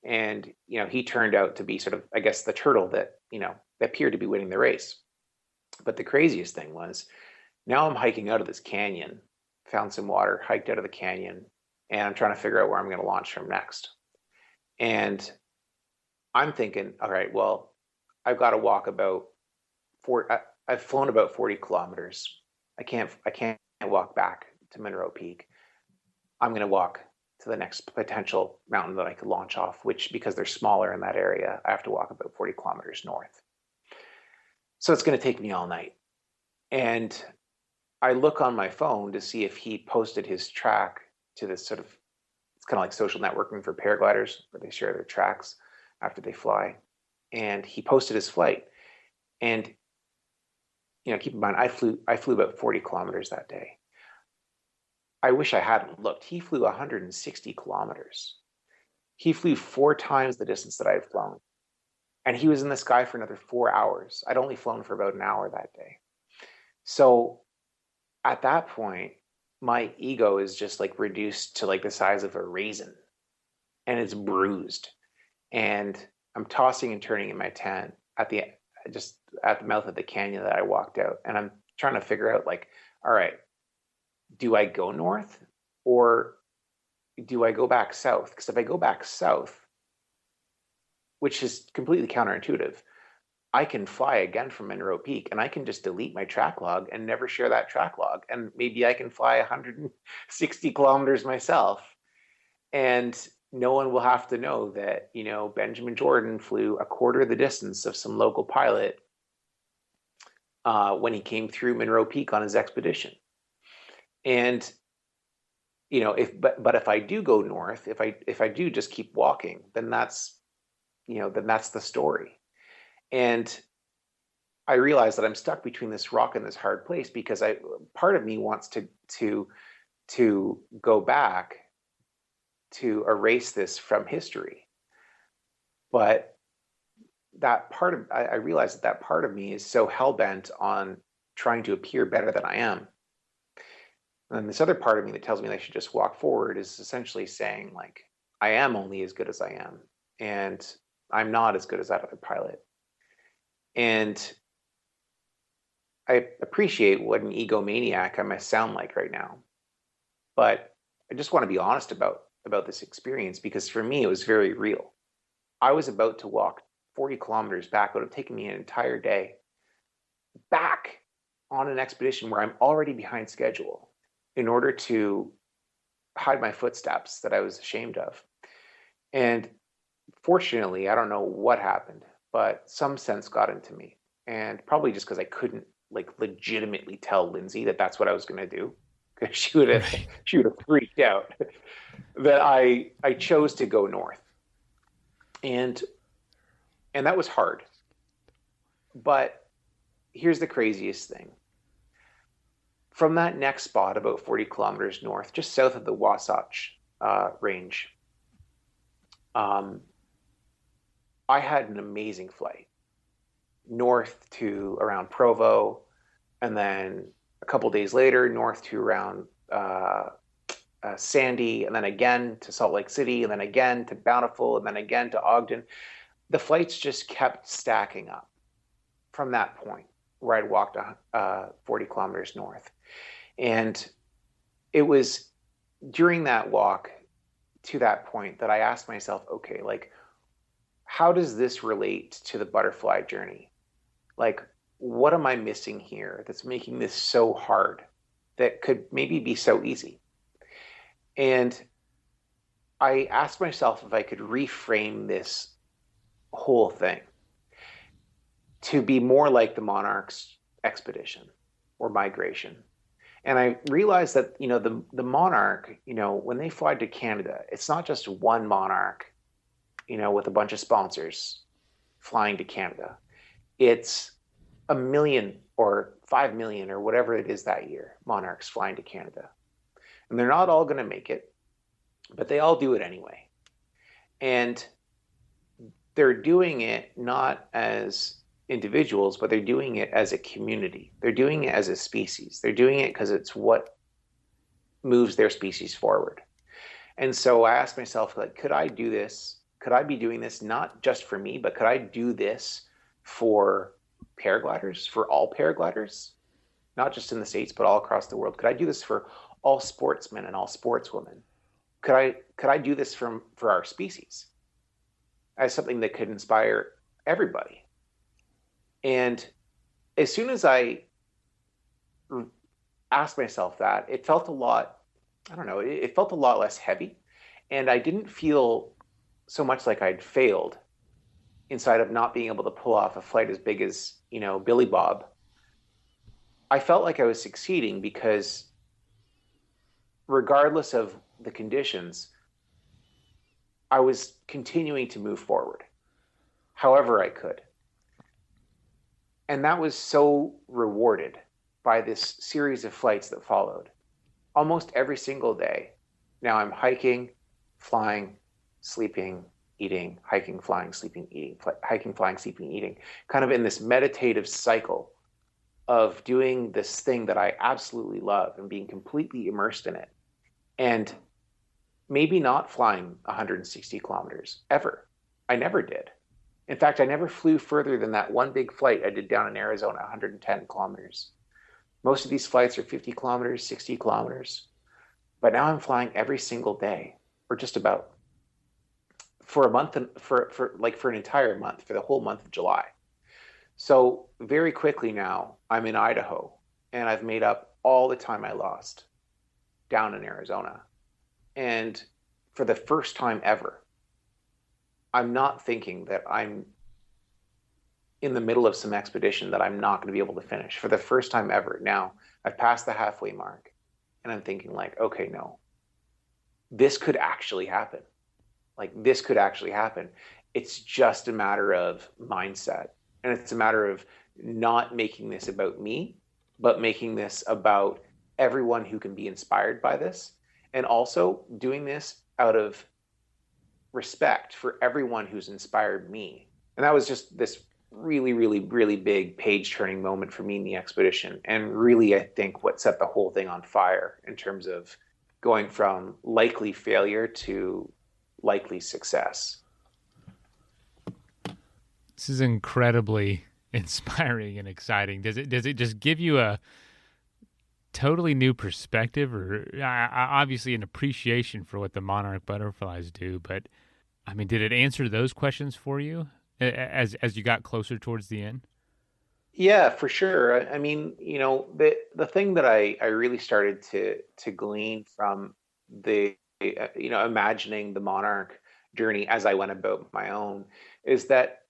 S3: And, he turned out to be sort of, I guess, the turtle that, that appeared to be winning the race. But the craziest thing was, now I'm hiking out of this canyon, found some water, hiked out of the canyon, and I'm trying to figure out where I'm going to launch from next. And I'm thinking, all right, well, I've got to walk about I've flown about 40 kilometers. I can't walk back to Monroe Peak. I'm going to walk to the next potential mountain that I could launch off, which, because they're smaller in that area, I have to walk about 40 kilometers north. So it's going to take me all night. And I look on my phone to see if he posted his track to this sort of, it's kind of like social networking for paragliders, where they share their tracks after they fly. And he posted his flight. And, keep in mind, I flew about 40 kilometers that day. I wish I hadn't looked. He flew 160 kilometers. He flew 4 times the distance that I had flown. And he was in the sky for another 4 hours. I'd only flown for about an hour that day. So at that point, my ego is just like reduced to like the size of a raisin, and it's bruised. And I'm tossing and turning in my tent just at the mouth of the canyon that I walked out. And I'm trying to figure out, like, all right, do I go north or do I go back south? Because if I go back south, which is completely counterintuitive, I can fly again from Monroe Peak, and I can just delete my track log and never share that track log. And maybe I can fly 160 kilometers myself, and no one will have to know that, Benjamin Jordan flew a quarter of the distance of some local pilot when he came through Monroe Peak on his expedition. And, if I do go north, if I do just keep walking, then that's the story. And I realize that I'm stuck between this rock and this hard place, because part of me wants to go back to erase this from history. But I realize that part of me is so hell-bent on trying to appear better than I am. And this other part of me that tells me that I should just walk forward is essentially saying, like, I am only as good as I am, and I'm not as good as that other pilot. And I appreciate what an egomaniac I must sound like right now. But I just want to be honest about this experience, because for me, it was very real. I was about to walk 40 kilometers back. It would have taken me an entire day back on an expedition where I'm already behind schedule, in order to hide my footsteps that I was ashamed of. And fortunately, I don't know what happened, but some sense got into me. And probably just because I couldn't legitimately tell Lindsay that that's what I was going to do, because she would have freaked out, that I chose to go north. And that was hard. But here's the craziest thing. From that next spot, about 40 kilometers north, just south of the Wasatch Range, I had an amazing flight north to around Provo, and then a couple days later, north to around Sandy, and then again to Salt Lake City, and then again to Bountiful, and then again to Ogden. The flights just kept stacking up from that point where I'd walked 40 kilometers north. And it was during that walk to that point that I asked myself, okay, like, how does this relate to the butterfly journey? Like, what am I missing here that's making this so hard that could maybe be so easy? And I asked myself if I could reframe this whole thing to be more like the Monarch's expedition or migration. And I realized that, the Monarch, when they fly to Canada, it's not just one Monarch, with a bunch of sponsors flying to Canada. It's 1 million or 5 million or whatever it is that year, Monarchs flying to Canada. And they're not all going to make it, but they all do it anyway. And they're doing it not as individuals, but they're doing it as a community. They're doing it as a species. They're doing it because it's what moves their species forward. And so I asked myself, like, could I do this? Could I be doing this not just for me, but could I do this for paragliders, for all paragliders, not just in the States, but all across the world? Could I do this for all sportsmen and all sportswomen? Could I do this for our species as something that could inspire everybody? And as soon as I asked myself that, it felt a lot, it felt a lot less heavy. And I didn't feel so much like I'd failed inside of not being able to pull off a flight as big as, Billy Bob. I felt like I was succeeding because regardless of the conditions, I was continuing to move forward however I could. And that was so rewarded by this series of flights that followed. Almost every single day, now I'm hiking, flying, sleeping, eating, hiking, flying, sleeping, eating, hiking, flying, sleeping, eating, kind of in this meditative cycle of doing this thing that I absolutely love and being completely immersed in it. And maybe not flying 160 kilometers ever. I never did. In fact, I never flew further than that one big flight I did down in Arizona, 110 kilometers. Most of these flights are 50 kilometers, 60 kilometers. But now I'm flying every single day, or just about, for a month, and for an entire month, for the whole month of July. So very quickly now, I'm in Idaho, and I've made up all the time I lost down in Arizona. And for the first time ever, I'm not thinking that I'm in the middle of some expedition that I'm not going to be able to finish. For the first time ever, now I've passed the halfway mark, and I'm thinking like, okay, no, this could actually happen. Like, this could actually happen. It's just a matter of mindset. And it's a matter of not making this about me, but making this about everyone who can be inspired by this. And also doing this out of respect for everyone who's inspired me. And that was just this really, really, really big page-turning moment for me in the expedition. And really, I think what set the whole thing on fire in terms of going from likely failure to likely success.
S4: This is incredibly inspiring and exciting. Does it just give you a totally new perspective, or obviously an appreciation for what the Monarch Butterflies do? But I mean, did it answer those questions for you as you got closer towards the end?
S3: Yeah, for sure. I mean, the thing that I really started to glean from the imagining the Monarch journey as I went about my own is that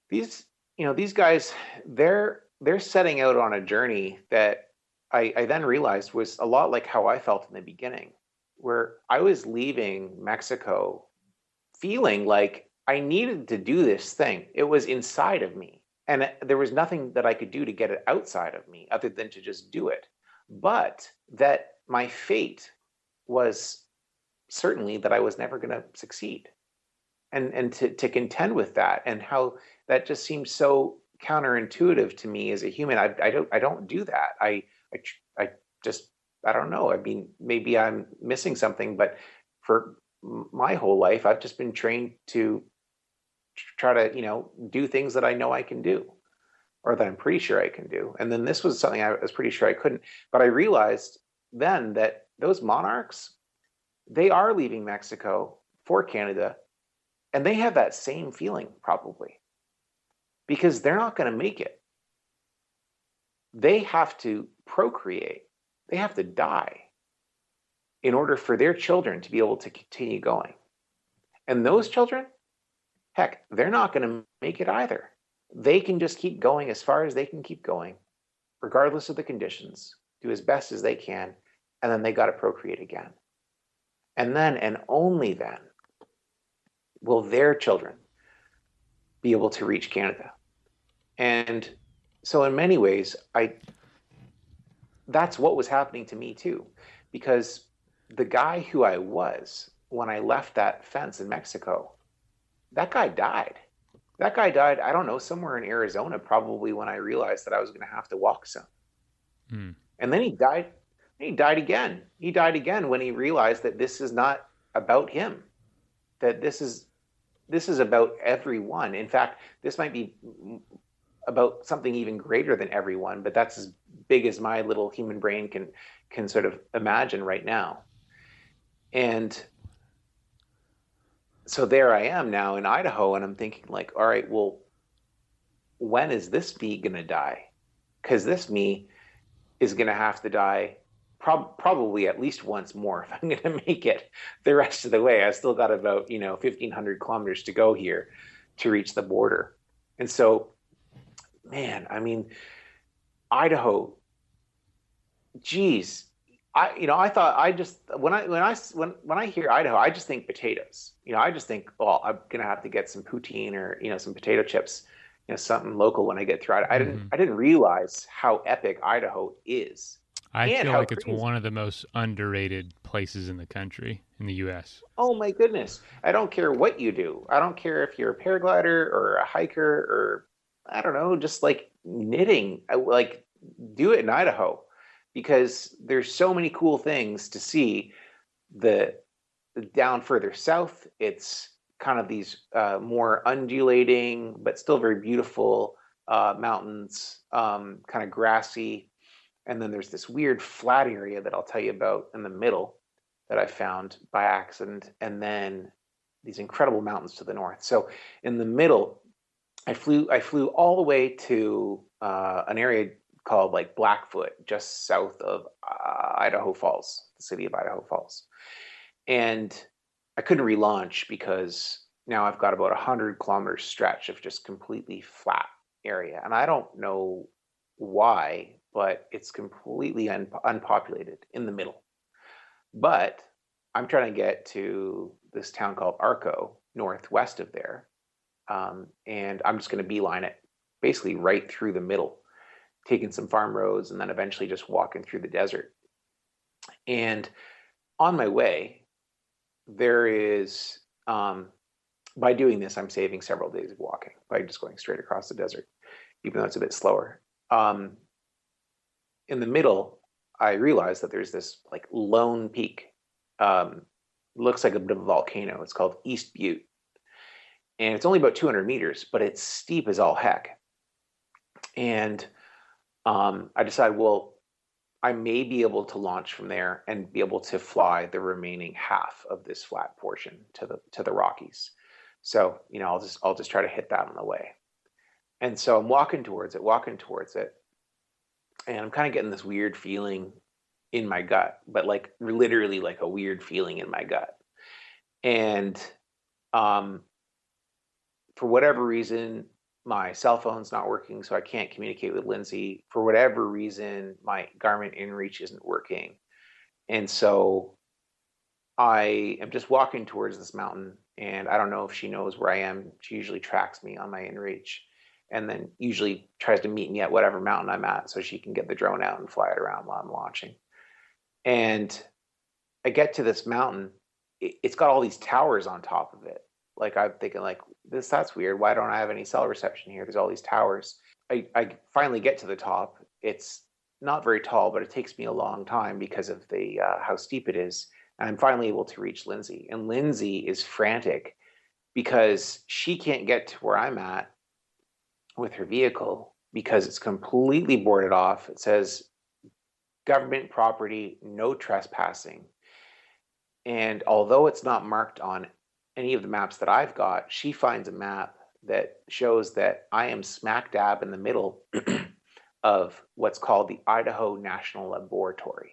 S3: these guys, they're setting out on a journey that I then realized was a lot like how I felt in the beginning, where I was leaving Mexico feeling like I needed to do this thing. It was inside of me. And there was nothing that I could do to get it outside of me other than to just do it. But that my fate was certainly that I was never going to succeed. And to contend with that, and how that just seems so counterintuitive to me as a human. I don't do that. I just, I don't know. I mean, maybe I'm missing something, but for my whole life, I've just been trained to try to, do things that I know I can do, or that I'm pretty sure I can do. And then this was something I was pretty sure I couldn't. But I realized then that those monarchs, they are leaving Mexico for Canada, and they have that same feeling probably, because they're not going to make it. They have to procreate. They have to die in order for their children to be able to continue going. And those children, heck, they're not going to make it either. They can just keep going as far as they can keep going, regardless of the conditions, do as best as they can, and then they got to procreate again. And then, and only then, will their children be able to reach Canada. And so in many ways, that's what was happening to me too, because the guy who I was when I left that fence in Mexico, that guy died. That guy died, I don't know, somewhere in Arizona, probably, when I realized that I was going to have to walk some. And then he died. He died again. He died again when he realized that this is not about him, that this is about everyone. In fact, this might be about something even greater than everyone, but that's as big as my little human brain can sort of imagine right now. And so there I am now in Idaho, and I'm thinking like, all right, well, when is this me going to die? Because this me is going to have to die probably at least once more if I'm going to make it the rest of the way. I still got about 1,500 kilometers to go here to reach the border. And so, man, I mean, Idaho, geez, I thought, when I hear Idaho, I just think potatoes. I just think, oh, I'm gonna have to get some poutine or some potato chips, something local when I get through. I didn't realize how epic Idaho is.
S4: I feel like it's one of the most underrated places in the country, in the U.S.
S3: Oh my goodness! I don't care what you do. I don't care if you're a paraglider or a hiker or, I don't know, just like knitting. Like, do it in Idaho, because there's so many cool things to see. The down further south, it's kind of these more undulating but still very beautiful mountains, kind of grassy. And then there's this weird flat area that I'll tell you about in the middle that I found by accident, and then these incredible mountains to the north. So in the middle, I flew all the way to an area called like Blackfoot, just south of Idaho Falls, the city of Idaho Falls. And I couldn't relaunch because now I've got about 100 kilometers stretch of just completely flat area. And I don't know why, but it's completely unpopulated in the middle. But I'm trying to get to this town called Arco, northwest of there. And I'm just going to beeline it basically right through the middle, taking some farm roads and then eventually just walking through the desert. And on my way, there is, by doing this, I'm saving several days of walking by just going straight across the desert, even though it's a bit slower. In the middle, I realized that there's this like lone peak. Looks like a bit of a volcano. It's called East Butte. And it's only about 200 meters, but it's steep as all heck. And I decided, well, I may be able to launch from there and be able to fly the remaining half of this flat portion to the Rockies. So, I'll just try to hit that on the way. And so I'm walking towards it. And I'm kind of getting this weird feeling in my gut, but like literally like a weird feeling in my gut. And for whatever reason, my cell phone's not working, so I can't communicate with Lindsay. For whatever reason, my Garmin InReach isn't working. And so I am just walking towards this mountain, and I don't know if she knows where I am. She usually tracks me on my InReach. and then usually tries to meet me at whatever mountain I'm at so she can get the drone out and fly it around while I'm launching. And I get to this mountain. It's got all these towers on top of it. Like, I'm thinking, like, that's weird. Why don't I have any cell reception here? There's all these towers. I finally get to the top. It's not very tall, but it takes me a long time because of the how steep it is. And I'm finally able to reach Lindsay. And Lindsay is frantic because she can't get to where I'm at with her vehicle because it's completely boarded off. It says government property, no trespassing. And although it's not marked on any of the maps that I've got, she finds a map that shows that I am smack dab in the middle of what's called the Idaho National Laboratory.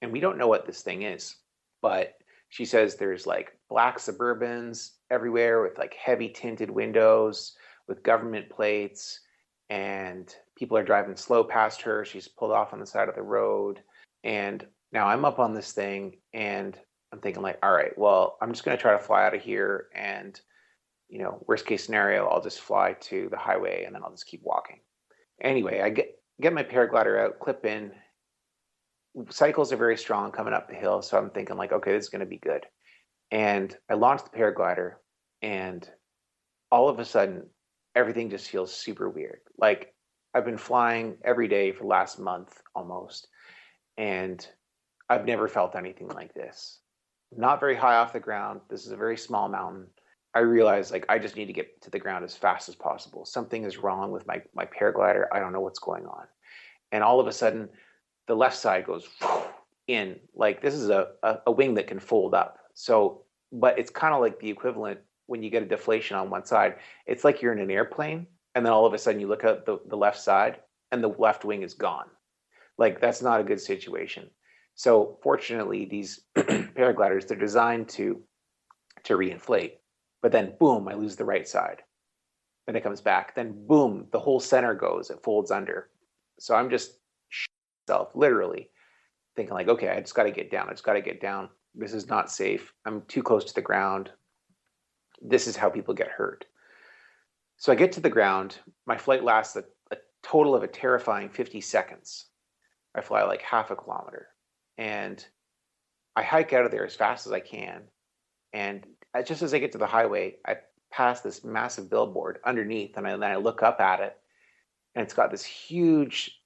S3: And we don't know what this thing is, but she says there's like black Suburbans everywhere with like heavy tinted windows with government plates, and people are driving slow past her. She's pulled off on the side of the road. And now I'm up on this thing and I'm thinking, like, all right, well, I'm just going to try to fly out of here. And, you know, worst case scenario, I'll just fly to the highway and then I'll just keep walking. Anyway, I get my paraglider out, clip in. Cycles are very strong coming up the hill. So I'm thinking, like, okay, this is going to be good. And I launched the paraglider, and all of a sudden, everything just feels super weird. Like, I've been flying every day for the last month almost, and I've never felt anything like this. Not very high off the ground. This is a very small mountain. I realized, like, I just need to get to the ground as fast as possible. Something is wrong with my paraglider. I don't know what's going on. And all of a sudden, the left side goes in. Like, this is a wing that can fold up. So, but it's kind of like the equivalent when you get a deflation on one side. It's like you're in an airplane, and then all of a sudden you look at the left side, and the left wing is gone. Like, that's not a good situation. So fortunately, these paragliders, they're designed to reinflate. But then, boom, I lose the right side. Then it comes back. Then, boom, the whole center goes. It folds under. So I'm just literally thinking, like, okay, I just got to get down. I just got to get down. This is not safe. I'm too close to the ground. This is how people get hurt. So I get to the ground. My flight lasts a total of a terrifying 50 seconds. I fly like half a kilometer. And I hike out of there as fast as I can. And just as I get to the highway, I pass this massive billboard underneath, and then I look up at it, and it's got this huge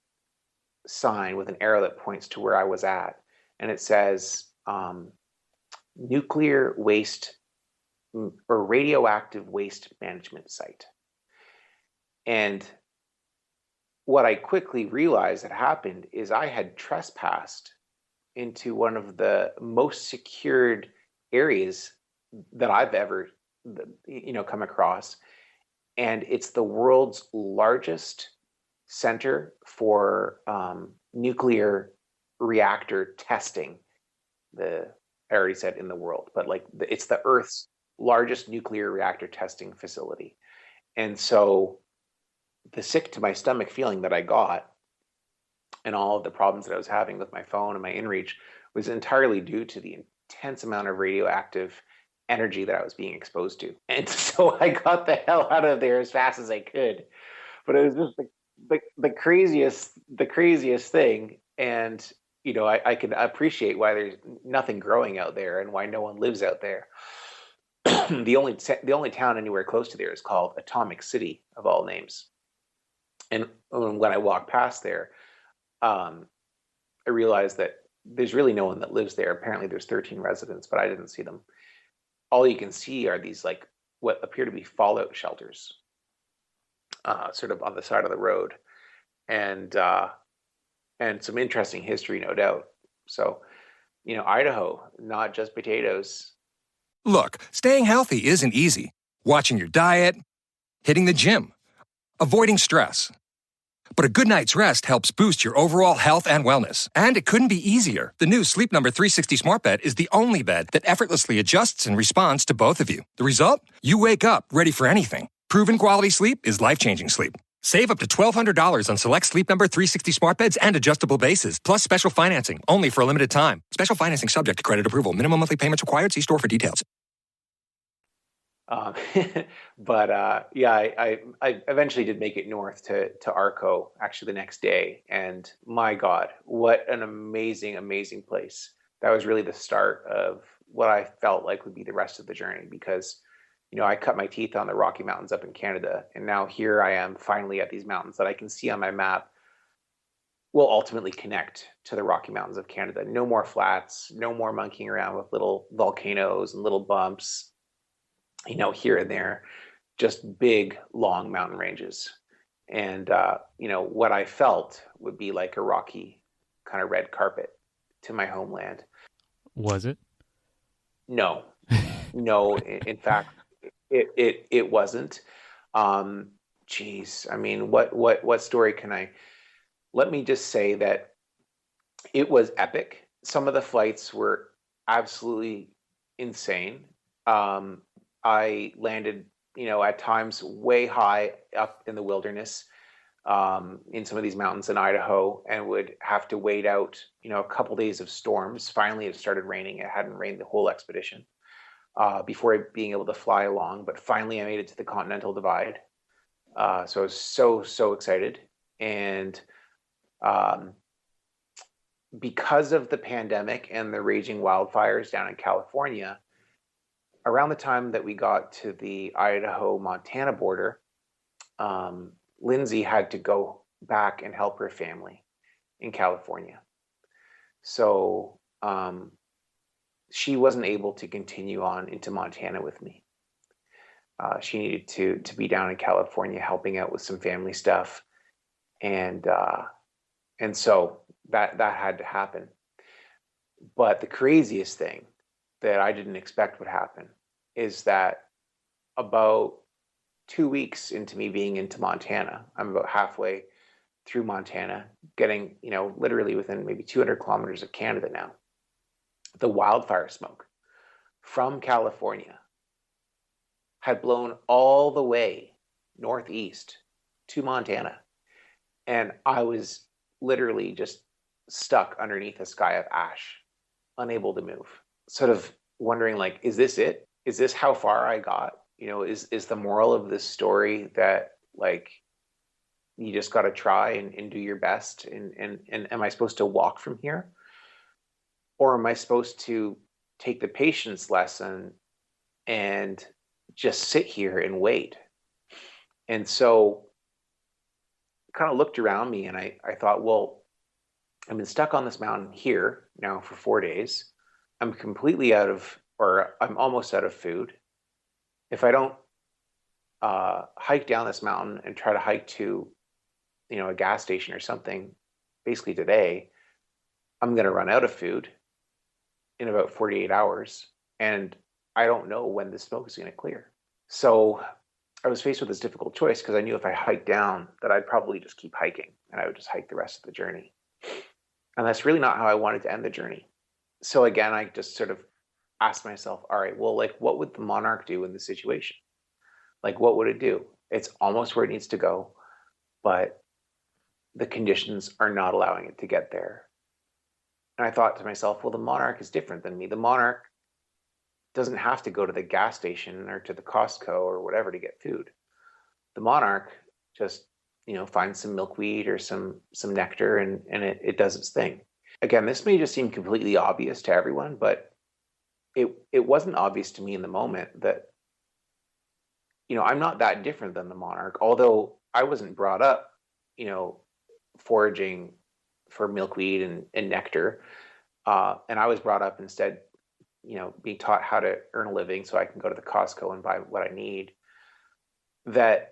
S3: sign with an arrow that points to where I was at. And it says, nuclear waste or radioactive waste management site. And what I quickly realized had happened is I had trespassed into one of the most secured areas that I've ever, come across. And it's the world's largest center for nuclear reactor testing. I already said in the world, but it's the Earth's largest nuclear reactor testing facility. And so the sick to my stomach feeling that I got and all of the problems that I was having with my phone and my inReach was entirely due to the intense amount of radioactive energy that I was being exposed to. And so I got the hell out of there as fast as I could. But it was just the craziest thing. And, I can appreciate why there's nothing growing out there and why no one lives out there. The only town anywhere close to there is called Atomic City, of all names. And when I walked past there, I realized that there's really no one that lives there. Apparently there's 13 residents, but I didn't see them. All you can see are these what appear to be fallout shelters, sort of on the side of the road, and some interesting history, no doubt. So, Idaho, not just potatoes.
S2: Look, staying healthy isn't easy. Watching your diet, hitting the gym, avoiding stress. But a good night's rest helps boost your overall health and wellness. And it couldn't be easier. The new Sleep Number 360 Smart Bed is the only bed that effortlessly adjusts and responds to both of you. The result? You wake up ready for anything. Proven quality sleep is life-changing sleep. Save up to $1,200 on select Sleep Number 360 Smart Beds and adjustable bases, plus special financing, only for a limited time. Special financing subject to credit approval. Minimum monthly payments required. See store for details.
S3: Um, but yeah, I eventually did make it north to Arco actually the next day, and my God, what an amazing, amazing place. That was really the start of what I felt like would be the rest of the journey because, I cut my teeth on the Rocky Mountains up in Canada, and now here I am finally at these mountains that I can see on my map will ultimately connect to the Rocky Mountains of Canada. No more flats, no more monkeying around with little volcanoes and little bumps, here and there, just big, long mountain ranges. And, what I felt would be like a rocky kind of red carpet to my homeland.
S4: Was it?
S3: No, no, in fact, it wasn't. Geez, I mean, what story can let me just say that it was epic. Some of the flights were absolutely insane. I landed, at times way high up in the wilderness, in some of these mountains in Idaho, and would have to wait out, a couple days of storms. Finally, it started raining. It hadn't rained the whole expedition before being able to fly along. But finally, I made it to the Continental Divide. So I was so excited. And because of the pandemic and the raging wildfires down in California, around the time that we got to the Idaho-Montana border, Lindsay had to go back and help her family in California. So she wasn't able to continue on into Montana with me. She needed to be down in California helping out with some family stuff. And so that had to happen. But the craziest thing that I didn't expect would happen is that about 2 weeks into me being into Montana, I'm about halfway through Montana, getting, literally within maybe 200 kilometers of Canada now. The wildfire smoke from California had blown all the way northeast to Montana. And I was literally just stuck underneath a sky of ash, unable to move, sort of wondering, like, is this it? Is this how far I got? Is the moral of this story that, like, you just got to try and do your best? And am I supposed to walk from here? Or am I supposed to take the patience lesson and just sit here and wait? And so kind of looked around me and I thought, well, I've been stuck on this mountain here now for 4 days. I'm I'm almost out of food. If I don't hike down this mountain and try to hike to, a gas station or something, basically today, I'm going to run out of food in about 48 hours. And I don't know when the smoke is going to clear. So I was faced with this difficult choice because I knew if I hiked down that I'd probably just keep hiking and I would just hike the rest of the journey. And that's really not how I wanted to end the journey. So again, I just sort of asked myself, all right, well, like, what would the Monarch do in this situation? Like, what would it do? It's almost where it needs to go, but the conditions are not allowing it to get there. And I thought to myself, well, the Monarch is different than me. The Monarch doesn't have to go to the gas station or to the Costco or whatever to get food. The Monarch just, finds some milkweed or some nectar and it does its thing. Again, this may just seem completely obvious to everyone, but it wasn't obvious to me in the moment that, I'm not that different than the Monarch, although I wasn't brought up, foraging for milkweed and nectar. And I was brought up instead, being taught how to earn a living so I can go to the Costco and buy what I need. That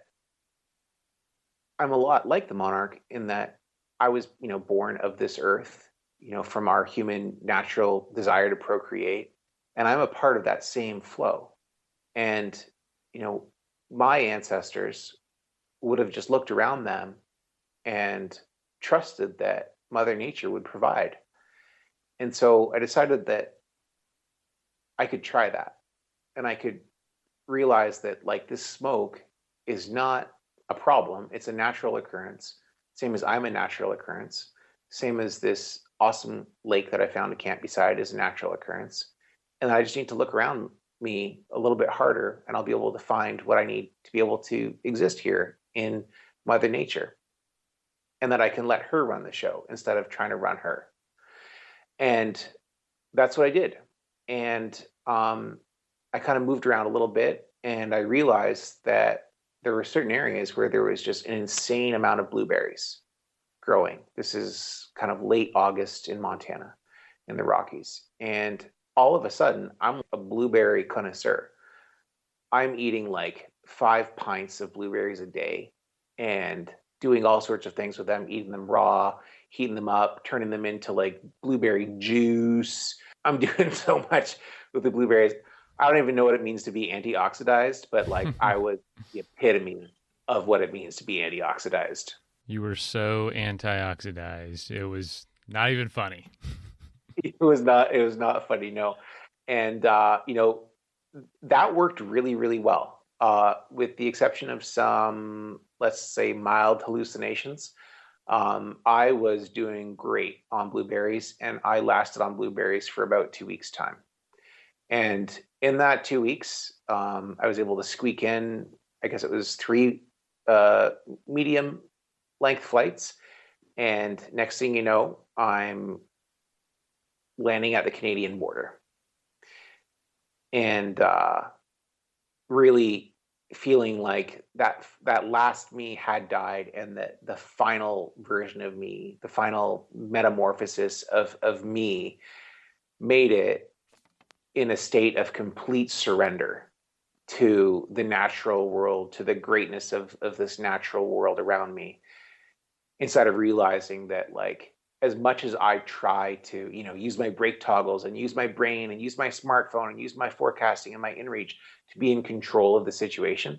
S3: I'm a lot like the Monarch in that I was, born of this earth, from our human natural desire to procreate. And I'm a part of that same flow. And, my ancestors would have just looked around them and trusted that Mother Nature would provide. And so I decided that I could try that. And I could realize that, like, this smoke is not a problem. It's a natural occurrence. Same as I'm a natural occurrence. Same as this awesome lake that I found a camp beside is a natural occurrence. And I just need to look around me a little bit harder, and I'll be able to find what I need to be able to exist here in Mother Nature, and that I can let her run the show instead of trying to run her. And that's what I did. And I kind of moved around a little bit, and I realized that there were certain areas where there was just an insane amount of blueberries growing. This is kind of late August in Montana, in the Rockies. And all of a sudden, I'm a blueberry connoisseur. I'm eating like 5 pints of blueberries a day and doing all sorts of things with them, eating them raw, heating them up, turning them into like blueberry juice. I'm doing so much with the blueberries. I don't even know what it means to be antioxidized, but like I was the epitome of what it means to be antioxidized.
S4: You were so antioxidized. It was not even funny.
S3: It was not funny, no. And that worked really, really well. With the exception of some, let's say, mild hallucinations. I was doing great on blueberries, and I lasted on blueberries for about 2 weeks' time. And in that 2 weeks, I was able to squeak in, I guess it was 3 medium length flights. And next thing you know, I'm landing at the Canadian border. And really feeling like that last me had died, and that the final version of me, the final metamorphosis of me, made it in a state of complete surrender to the natural world, to the greatness of this natural world around me, instead of realizing that, like, as much as I try to, use my brake toggles and use my brain and use my smartphone and use my forecasting and my inReach to be in control of the situation,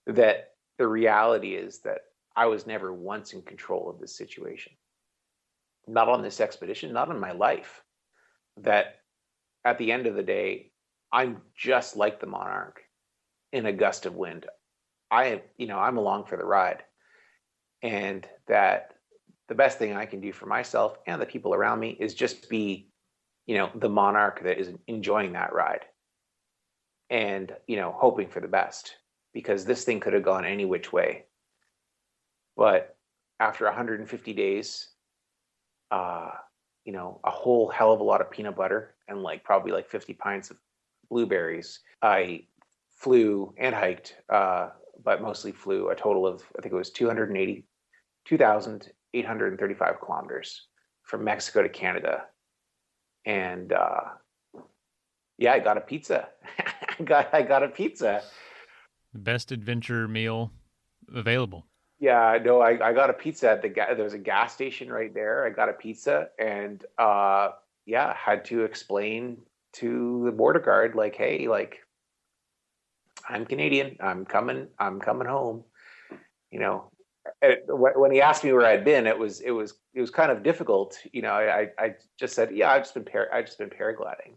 S3: that the reality is that I was never once in control of this situation. Not on this expedition, not in my life. That at the end of the day, I'm just like the Monarch in a gust of wind. I'm along for the ride. And that the best thing I can do for myself and the people around me is just be, the Monarch that is enjoying that ride. And, hoping for the best, because this thing could have gone any which way. But after 150 days, a whole hell of a lot of peanut butter and probably 50 pints of blueberries, I flew and hiked, but mostly flew a total of, I think it was 2,835 kilometers from Mexico to Canada. And I got a pizza. I got a pizza.
S4: The best adventure meal available.
S3: Yeah, no, I got a pizza at there was a gas station right there. I got a pizza, and had to explain to the border guard, hey, I'm Canadian. I'm coming home. When he asked me where I'd been, it was kind of difficult. I just said, yeah, I've just been paragliding.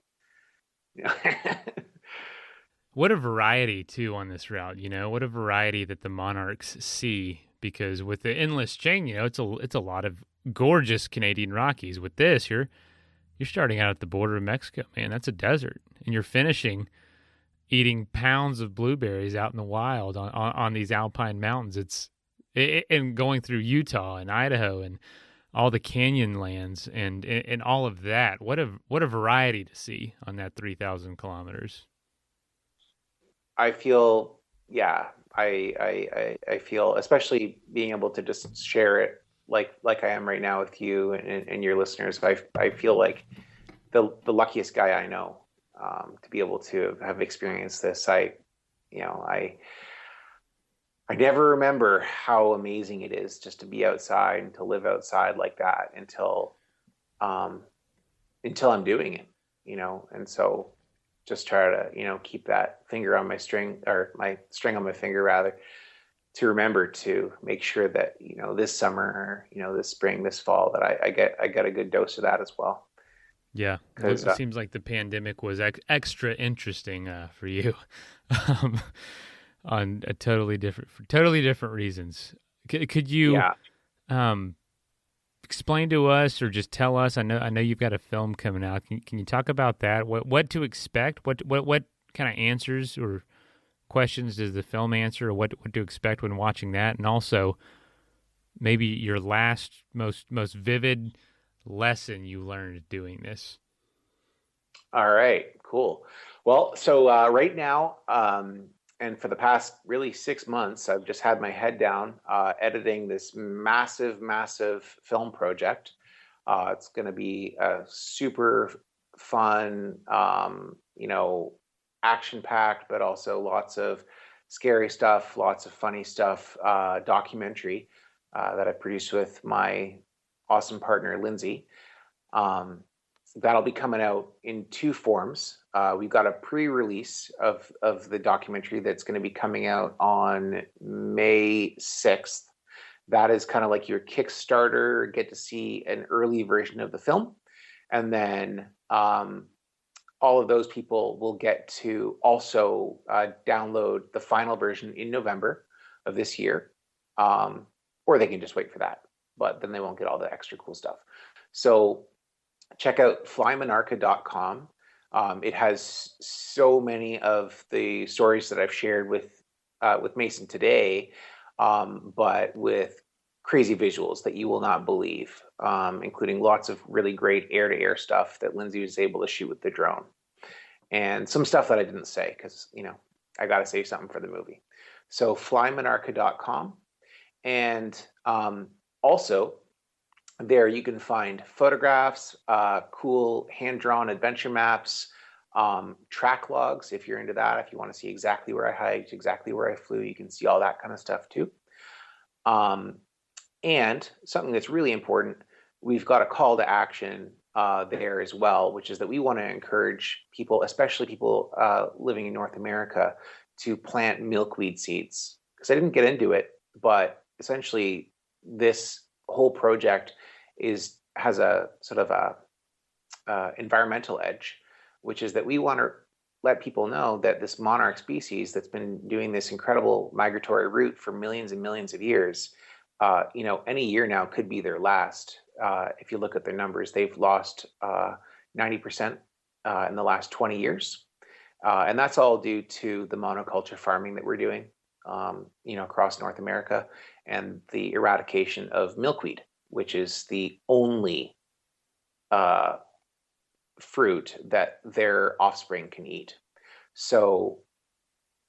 S4: What a variety too on this route. What a variety that the Monarchs see, because with the endless chain, it's a lot of gorgeous Canadian Rockies. With this, you're starting out at the border of Mexico, man. That's a desert, and you're finishing eating pounds of blueberries out in the wild on these alpine mountains. And going through Utah and Idaho and all the canyon lands and all of that. What a variety to see on that 3,000 kilometers.
S3: I feel, I feel, especially being able to just share it like I am right now with you and your listeners. I feel like the luckiest guy I know, to be able to have experienced this. I never remember how amazing it is just to be outside and to live outside like that until I'm doing it, and so just try to, keep that finger on my string, or my string on my finger rather, to remember to make sure that, this summer, this spring, this fall, that I get a good dose of that as well.
S4: Yeah. It seems like the pandemic was extra interesting for you. On a totally different reasons. Could you explain to us, or just tell us? I know you've got a film coming out. Can you talk about that? What to expect? What kind of answers or questions does the film answer, or what to expect when watching that? And also, maybe your last most vivid lesson you learned doing this.
S3: All right, cool. Well, so right now, and for the past really 6 months, I've just had my head down editing this massive film project. It's going to be a super fun, action-packed, but also lots of scary stuff, lots of funny stuff, documentary that I produced with my awesome partner, Lindsay. That'll be coming out in 2 forms. We've got a pre-release of the documentary that's going to be coming out on May 6th. That is kind of like your Kickstarter, get to see an early version of the film. And then all of those people will get to also download the final version in November of this year. Or they can just wait for that, but then they won't get all the extra cool stuff. So check out flymonarca.com. It has so many of the stories that I've shared with Mason today, but with crazy visuals that you will not believe, including lots of really great air-to-air stuff that Lindsay was able to shoot with the drone. And some stuff that I didn't say because, I got to say something for the movie. So flymonarca.com. And also, there you can find photographs, cool hand-drawn adventure maps, track logs if you're into that. If you want to see exactly where I hiked, exactly where I flew, you can see all that kind of stuff too. And something that's really important, we've got a call to action there as well, which is that we want to encourage people, especially people living in North America, to plant milkweed seeds. Because I didn't get into it, but essentially this whole project has a sort of a environmental edge, which is that we want to let people know that this monarch species that's been doing this incredible migratory route for millions and millions of years, any year now could be their last. If you look at their numbers, they've lost 90% in the last 20 years. And that's all due to the monoculture farming that we're doing, across North America, and the eradication of milkweed, which is the only fruit that their offspring can eat. So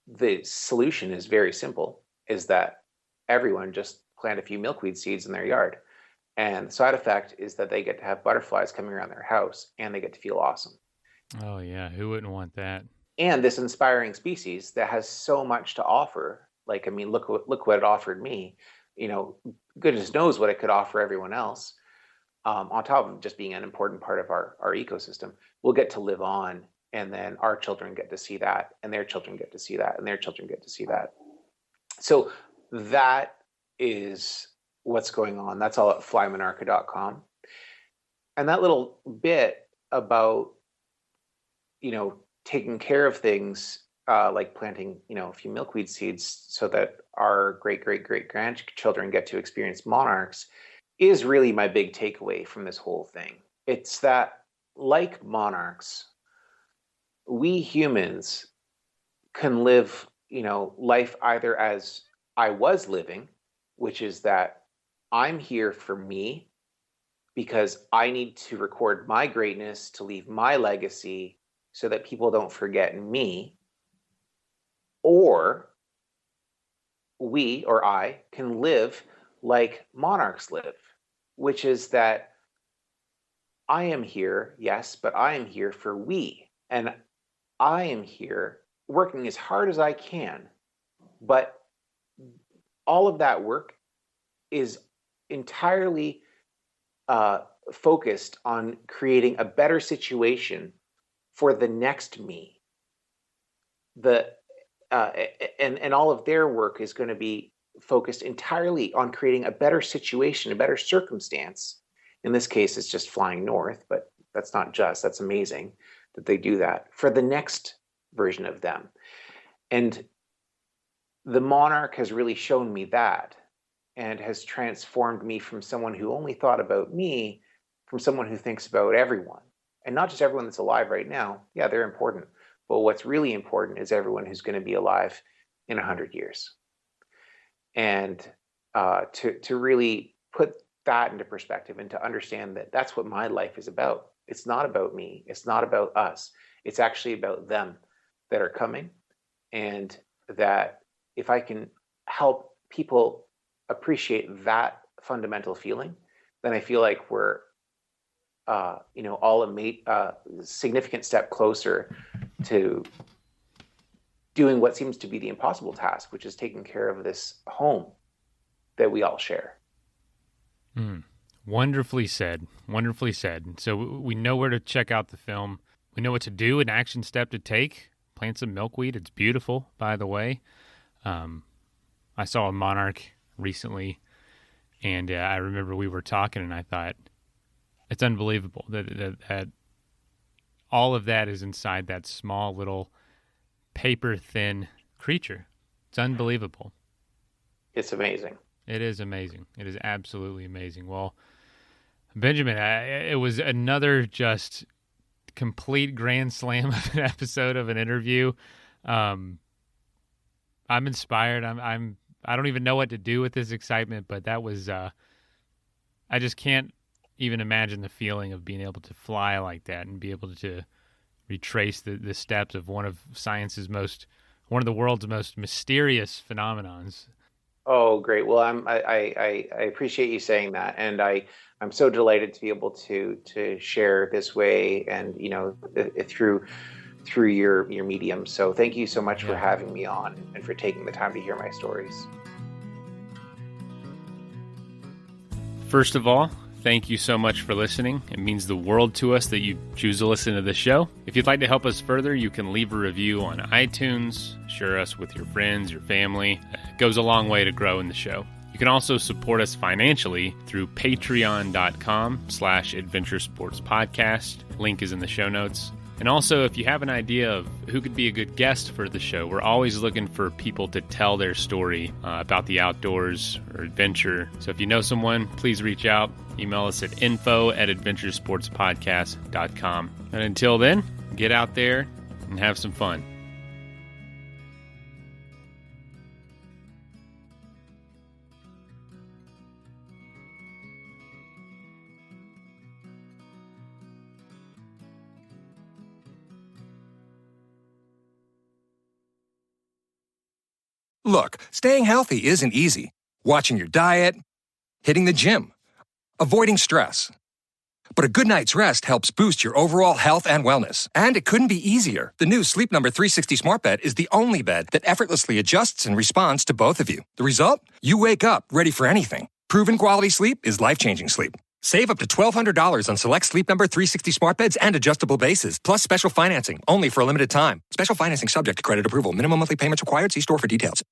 S3: the solution is very simple, is that everyone just plant a few milkweed seeds in their yard. And the side effect is that they get to have butterflies coming around their house and they get to feel awesome.
S4: Oh yeah, who wouldn't want that?
S3: And this inspiring species that has so much to offer. Look what it offered me. Goodness knows what it could offer everyone else. On top of just being an important part of our ecosystem, we'll get to live on, and then our children get to see that, and their children get to see that, and their children get to see that. So that is what's going on. That's all at flymonarca.com. And that little bit about, taking care of things, like planting, a few milkweed seeds so that our great grandchildren get to experience monarchs, is really my big takeaway from this whole thing. It's that, like monarchs, we humans can live, life either as I was living, which is that I'm here for me because I need to record my greatness to leave my legacy so that people don't forget me. Or we, or I, can live like monarchs live, which is that I am here, yes, but I am here for we. And I am here working as hard as I can. But all of that work is entirely focused on creating a better situation for the next me. And all of their work is going to be focused entirely on creating a better situation, a better circumstance. In this case, it's just flying north, but that's amazing that they do that for the next version of them. And the monarch has really shown me that, and has transformed me from someone who only thought about me, from someone who thinks about everyone. And not just everyone that's alive right now. Yeah, they're important, But what's really important is everyone who's going to be alive in 100 years. And to really put that into perspective and to understand that that's what my life is about. It's not about me. It's not about us. It's actually about them that are coming. And that if I can help people appreciate that fundamental feeling, then I feel like we're, all a significant step closer to doing what seems to be the impossible task, which is taking care of this home that we all share.
S4: Wonderfully said. Wonderfully said. So we know where to check out the film. We know what to do, an action step to take. Plant some milkweed. It's beautiful, by the way. I saw a monarch recently, and I remember we were talking, and I thought, it's unbelievable that all of that is inside that small little paper-thin creature. It's unbelievable.
S3: It's amazing.
S4: It is amazing. It is absolutely amazing. Well, Benjamin, it was another just complete grand slam of an episode of an interview. I'm inspired. I don't even know what to do with this excitement, but that was, I just can't even imagine the feeling of being able to fly like that and be able to retrace the steps of one of the world's most mysterious phenomenons.
S3: Oh, great. Well, I appreciate you saying that. And I'm so delighted to be able to share this way and, through your medium. So thank you so much for having me on and for taking the time to hear my stories.
S4: First of all, thank you so much for listening. It means the world to us that you choose to listen to the show. If you'd like to help us further, you can leave a review on iTunes, share us with your friends, your family. It goes a long way to growing the show. You can also support us financially through patreon.com/adventuresportspodcast. Link is in the show notes. And also, if you have an idea of who could be a good guest for the show, we're always looking for people to tell their story about the outdoors or adventure. So if you know someone, please reach out. Email us at info@adventuresportspodcast.com. And until then, get out there and have some fun.
S2: Look, staying healthy isn't easy. Watching your diet, hitting the gym, avoiding stress. But a good night's rest helps boost your overall health and wellness. And it couldn't be easier. The new Sleep Number 360 Smart Bed is the only bed that effortlessly adjusts and responds to both of you. The result? You wake up ready for anything. Proven quality sleep is life-changing sleep. Save up to $1,200 on select Sleep Number 360 Smart Beds and adjustable bases, plus special financing, only for a limited time. Special financing subject to credit approval. Minimum monthly payments required. See store for details.